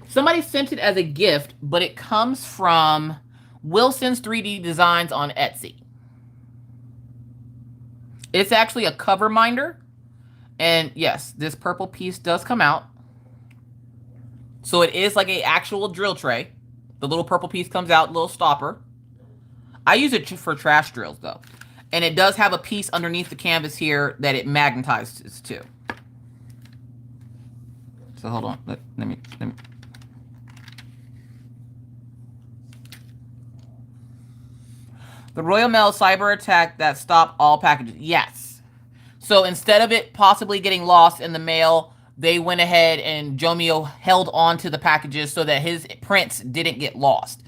Somebody sent it as a gift, but it comes from Wilson's 3D Designs on Etsy. It's actually a cover minder. And yes, this purple piece does come out. So it is like an actual drill tray. The little purple piece comes out, little stopper. I use it for trash drills, though. And it does have a piece underneath the canvas here that it magnetizes to. So hold on. Let me. The Royal Mail cyber attack that stopped all packages. Yes. So instead of it possibly getting lost in the mail, they went ahead and Jomio held on to the packages so that his prints didn't get lost.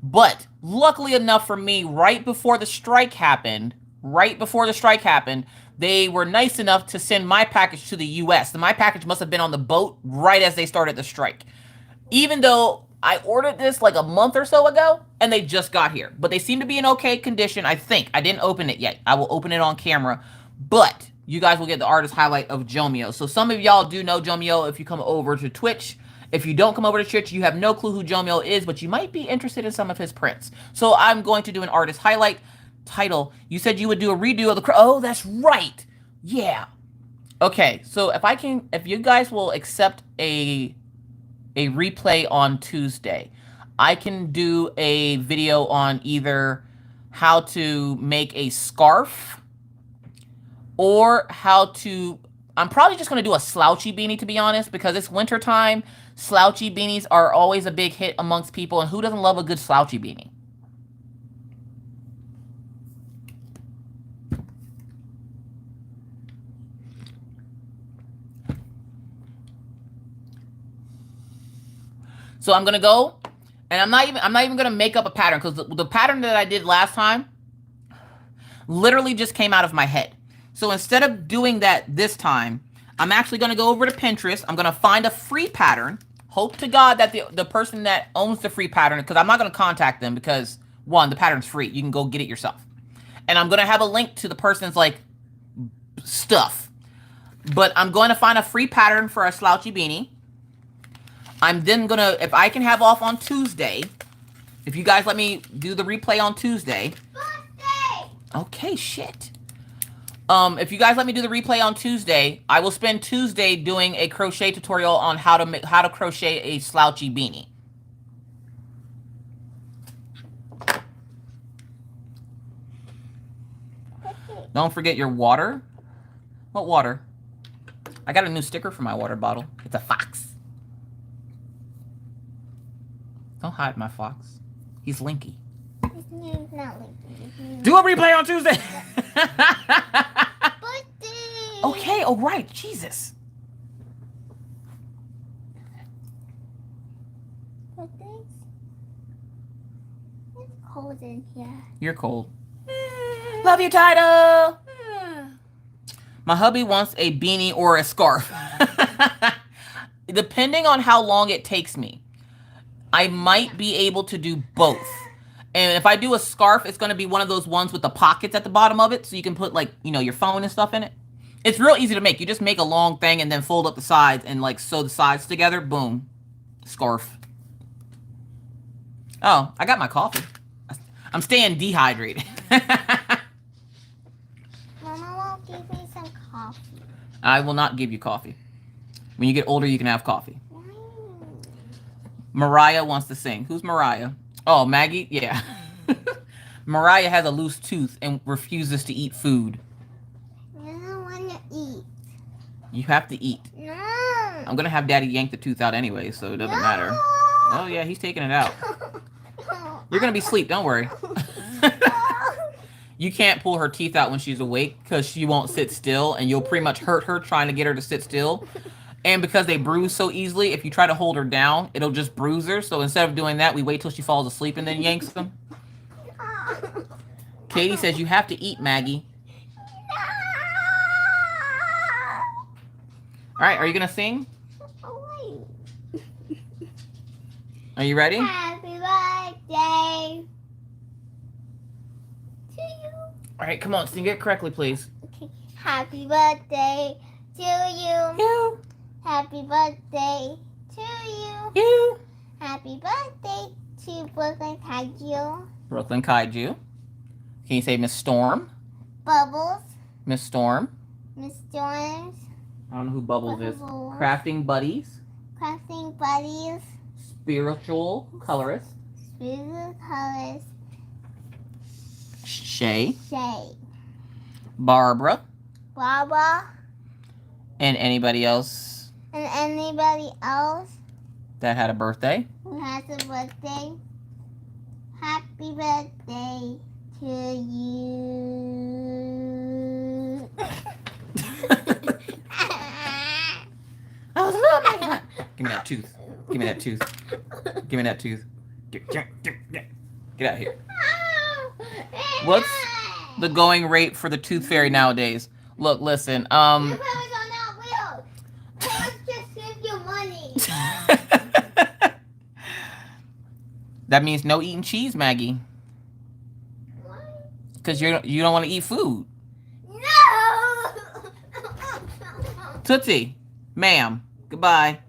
But luckily enough for me, right before the strike happened, they were nice enough to send my package to the U.S. My package must have been on the boat right as they started the strike. Even though I ordered this like a month or so ago, and they just got here. But they seem to be in okay condition, I think. I didn't open it yet. I will open it on camera. But you guys will get the artist highlight of Jomio. So some of y'all do know Jomio if you come over to Twitch. If you don't come over to Twitch, you have no clue who Jomio is, but you might be interested in some of his prints. So I'm going to do an artist highlight. Title. You said you would do a redo of the... Oh, that's right. Yeah. Okay, so if you guys will accept a replay on Tuesday, I can do a video on either how to make a scarf or how to... I'm probably just going to do a slouchy beanie, to be honest, because it's winter time. Slouchy beanies are always a big hit amongst people, and who doesn't love a good slouchy beanie? So I'm gonna go, and I'm not even gonna make up a pattern, because the pattern that I did last time literally just came out of my head. So instead of doing that this time, I'm actually gonna go over to Pinterest. I'm gonna find a free pattern. Hope to God that the person that owns the free pattern, because I'm not gonna contact them, because one, the pattern's free. You can go get it yourself. And I'm gonna have a link to the person's like stuff. But I'm going to find a free pattern for a slouchy beanie. I'm then gonna, if I can have off on Tuesday, if you guys let me do the replay on Tuesday. Okay, shit. If you guys let me do the replay on Tuesday, I will spend Tuesday doing a crochet tutorial on how to crochet a slouchy beanie. Don't forget your water. What water? I got a new sticker for my water bottle. It's a fox. Don't hide my fox. He's Linky. His name's not Linky. Do a replay on Tuesday. Birthday. Okay, oh right, Jesus. Birthdays? It's cold in here. You're cold. Love you, Title. My hubby wants a beanie or a scarf. Depending on how long it takes me, I might be able to do both. And if I do a scarf, it's going to be one of those ones with the pockets at the bottom of it, so you can put, like, you know, your phone and stuff in it. It's real easy to make. You just make a long thing and then fold up the sides and, like, sew the sides together. Boom. Scarf. Oh, I got my coffee. I'm staying dehydrated. Mama won't give me some coffee. I will not give you coffee. When you get older, you can have coffee. Mariah wants to sing. Who's Mariah? Oh, Maggie? Yeah. Mariah has a loose tooth and refuses to eat food. I don't want to eat. You have to eat. No. I'm going to have Daddy yank the tooth out anyway, so it doesn't matter. Oh, yeah, he's taking it out. You're going to be asleep. Don't worry. You can't pull her teeth out when she's awake because she won't sit still, and you'll pretty much hurt her trying to get her to sit still. And because they bruise so easily, if you try to hold her down, it'll just bruise her. So instead of doing that, we wait till she falls asleep and then yanks them. Katie says you have to eat, Maggie. All right, are you going to sing? Are you ready? Happy birthday to you. All right, come on, sing it correctly, please. Okay. Happy birthday to you. You. Happy birthday to you. You. Happy birthday to Brooklyn Kaiju. Brooklyn Kaiju. Can you say Miss Storm? Bubbles. Miss Storm. Miss Storms. I don't know who Bubbles is. Bubbles. Crafting Buddies. Crafting Buddies. Spiritual Colorist. Spiritual Colors. Shay. Shay. Barbara. Barbara. And anybody else And anybody else that had a birthday. who has a birthday. Happy birthday to you. Give me that tooth. Give me that tooth. Give me that tooth. Get out of here. What's the going rate for the tooth fairy nowadays? Look, listen. Your parents are not real. Parents just give you money. That means no eating cheese, Maggie. Because you don't want to eat food. No. Tootsie, ma'am, goodbye.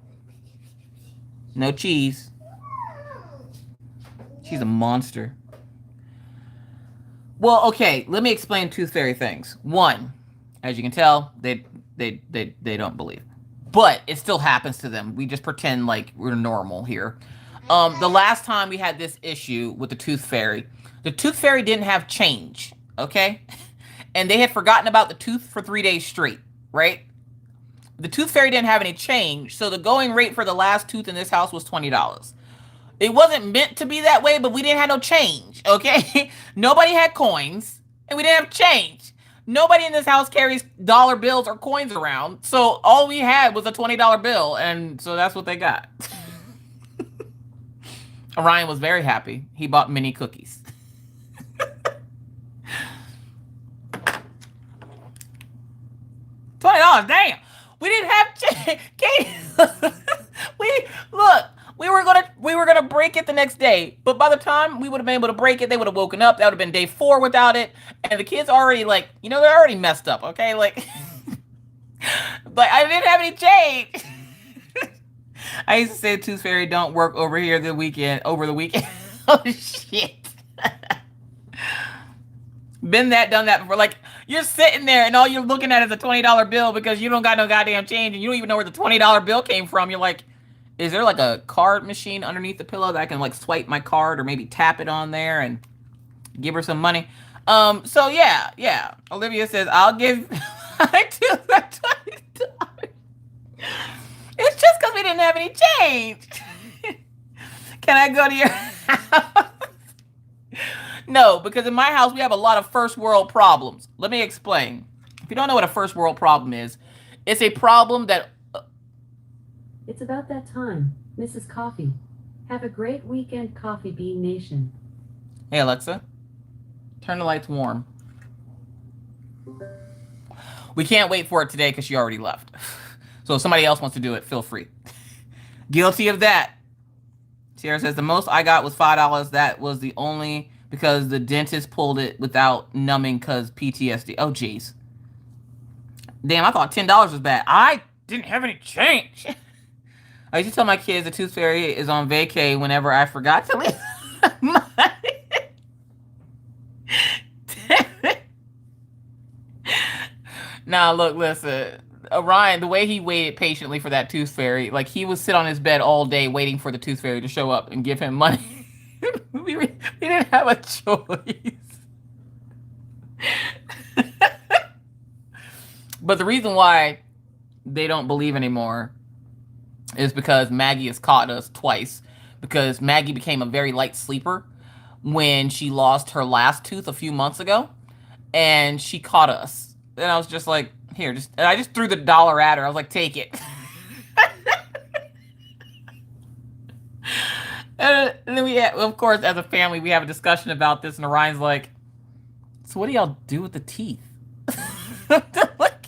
No cheese. She's a monster. Well, okay, let me explain tooth fairy things. One, as you can tell, they don't believe. But it still happens to them. We just pretend like we're normal here. The last time we had this issue with the tooth fairy didn't have change, okay? And they had forgotten about the tooth for 3 days straight, right? The tooth fairy didn't have any change, so the going rate for the last tooth in this house was $20. It wasn't meant to be that way, but we didn't have no change, okay? Nobody had coins, and we didn't have change. Nobody in this house carries dollar bills or coins around, so all we had was a $20 bill, and so that's what they got. Orion was very happy. He bought mini cookies. $20, damn. We didn't have Katie. We were gonna break it the next day, but by the time we would have been able to break it, they would have woken up. That would have been day 4 without it, and the kids already they're already messed up. Okay, like I didn't have any change. I used to say Tooth Fairy don't work over here over the weekend. Oh shit. Been that, done that before. Like, you're sitting there and all you're looking at is a $20 bill because you don't got no goddamn change and you don't even know where the $20 bill came from. You're like, is there like a card machine underneath the pillow that I can like swipe my card or maybe tap it on there and give her some money? So yeah. Olivia says, I'll give my tooth $20. It's just because we didn't have any change. Can I go to your house? No, because in my house, we have a lot of first world problems. Let me explain. If you don't know what a first world problem is, it's a problem that... It's about that time. Mrs. Coffee. Have a great weekend, Coffee Bean Nation. Hey, Alexa. Turn the lights warm. We can't wait for it today because she already left. So if somebody else wants to do it, feel free. Guilty of that. Sierra says, the most I got was $5. That was the only... because the dentist pulled it without numbing because PTSD. Oh, jeez. Damn, I thought $10 was bad. I didn't have any change. I used to tell my kids the Tooth Fairy is on vacay whenever I forgot to leave money. Now, look, listen. Orion, the way he waited patiently for that Tooth Fairy, like he would sit on his bed all day waiting for the Tooth Fairy to show up and give him money. We didn't have a choice. But the reason why they don't believe anymore is because Maggie has caught us twice. Because Maggie became a very light sleeper when she lost her last tooth a few months ago. And she caught us. And I was just like, here, and I just threw the $1 at her. I was like, take it. And then of course, as a family, we have a discussion about this, and Orion's like, so what do y'all do with the teeth? Like,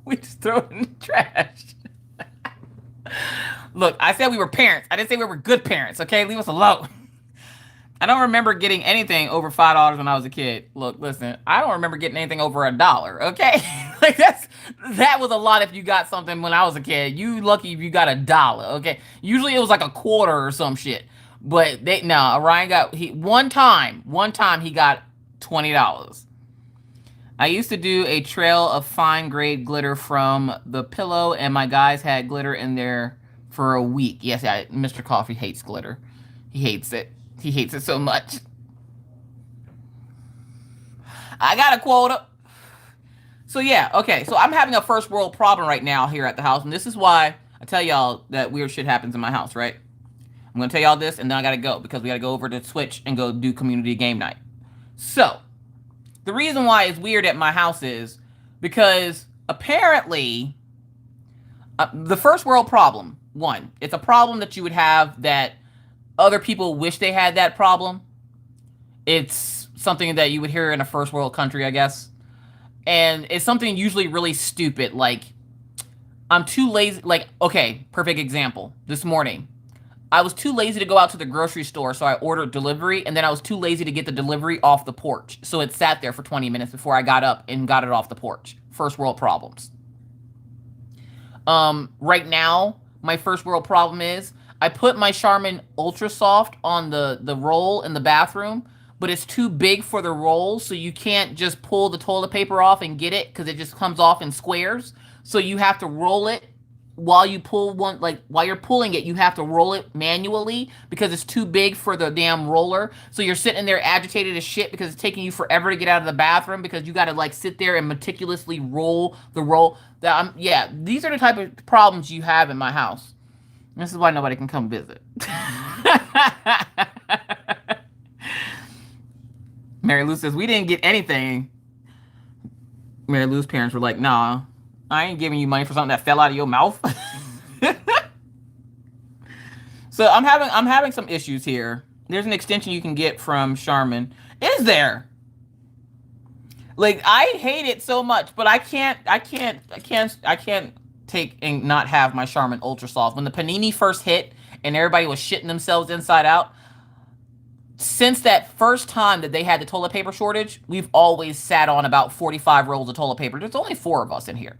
we just throw it in the trash. Look, I said we were parents. I didn't say we were good parents, okay? Leave us alone. I don't remember getting anything over $5 when I was a kid. Look, listen, I don't remember getting anything over $1, okay? Like, that was a lot if you got something when I was a kid. You lucky if you got $1, okay? Usually it was like a quarter or some shit. But Orion got, one time he got $20. I used to do a trail of fine grade glitter from the pillow, and my guys had glitter in there for a week. Yes, Mr. Coffee hates glitter. He hates it. He hates it so much. I got a quota. So yeah, okay. So I'm having a first world problem right now here at the house. And this is why I tell y'all that weird shit happens in my house, right? I'm going to tell y'all this and then I got to go because we got to go over to Switch and go do community game night. So the reason why it's weird at my house is because apparently the first world problem, one, it's a problem that you would have that other people wish they had that problem. It's something that you would hear in a first world country, I guess. And it's something usually really stupid. Like, I'm too lazy. Like, okay, perfect example. This morning, I was too lazy to go out to the grocery store, so I ordered delivery. And then I was too lazy to get the delivery off the porch. So it sat there for 20 minutes before I got up and got it off the porch. First world problems. Right now, my first world problem is I put my Charmin Ultra Soft on the roll in the bathroom, but it's too big for the roll, so you can't just pull the toilet paper off and get it because it just comes off in squares. So you have to roll it while you pull one, like while you're pulling it, you have to roll it manually because it's too big for the damn roller. So you're sitting there agitated as shit because it's taking you forever to get out of the bathroom because you got to like sit there and meticulously roll the roll. Yeah, these are the type of problems you have in my house. This is why nobody can come visit. Mary Lou says, we didn't get anything. Mary Lou's parents were like, nah, I ain't giving you money for something that fell out of your mouth. So I'm having some issues here. There's an extension you can get from Charmin. Is there? Like, I hate it so much, but I can't take and not have my Charmin Ultra Soft. When the Panini first hit and everybody was shitting themselves inside out, since that first time that they had the toilet paper shortage, we've always sat on about 45 rolls of toilet paper. There's only 4 of us in here.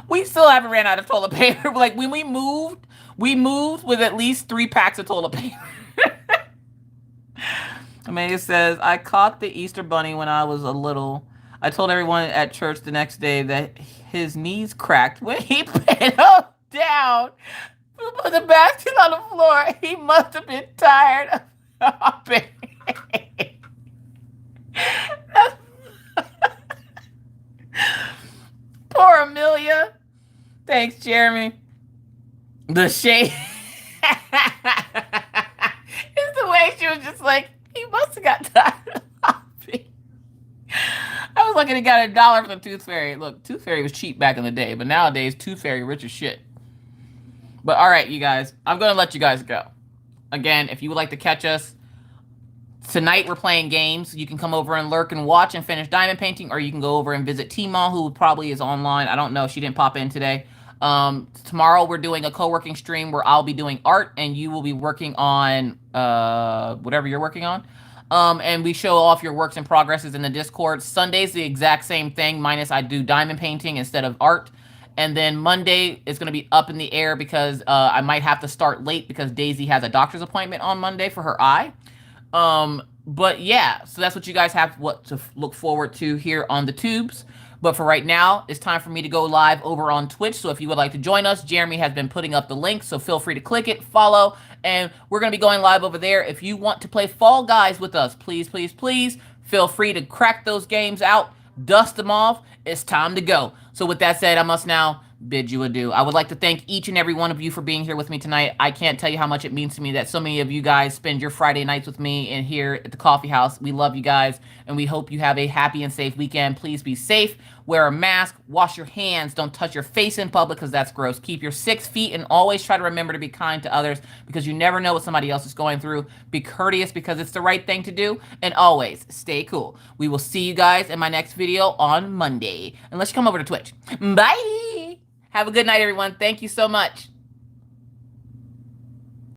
We still haven't ran out of toilet paper. Like, when we moved with at least 3 packs of toilet paper. Amelia says, I caught the Easter Bunny when I was a little. I told everyone at church the next day that his knees cracked when he put him down. Put the basket on the floor. He must have been tired of hopping. Poor Amelia. Thanks, Jeremy. The shade. It's the way she was just like, he must have got tired of hopping. I was lucky to get $1 from the Tooth Fairy. Look, Tooth Fairy was cheap back in the day, but nowadays Tooth Fairy rich as shit. But all right, you guys, I'm going to let you guys go. Again, if you would like to catch us, tonight we're playing games. You can come over and lurk and watch and finish diamond painting, or you can go over and visit T-Mall, who probably is online. I don't know. She didn't pop in today. Tomorrow we're doing a co-working stream where I'll be doing art and you will be working on whatever you're working on. And we show off your works and progresses in the Discord. Sunday's the exact same thing, minus I do diamond painting instead of art. And then Monday is going to be up in the air because I might have to start late because Daisy has a doctor's appointment on Monday for her eye. But yeah, so that's what you guys have what to look forward to here on the tubes. But for right now, it's time for me to go live over on Twitch. So if you would like to join us, Jeremy has been putting up the link. So feel free to click it, follow, and we're going to be going live over there. If you want to play Fall Guys with us, please, please, please feel free to crack those games out, dust them off. It's time to go. So with that said, I must now bid you adieu. I would like to thank each and every one of you for being here with me tonight. I can't tell you how much it means to me that so many of you guys spend your Friday nights with me and here at the coffee house. We love you guys, and we hope you have a happy and safe weekend. Please be safe. Wear a mask. Wash your hands. Don't touch your face in public because that's gross. Keep your 6 feet and always try to remember to be kind to others because you never know what somebody else is going through. Be courteous because it's the right thing to do. And always stay cool. We will see you guys in my next video on Monday. Unless you come over to Twitch. Bye. Have a good night, everyone. Thank you so much.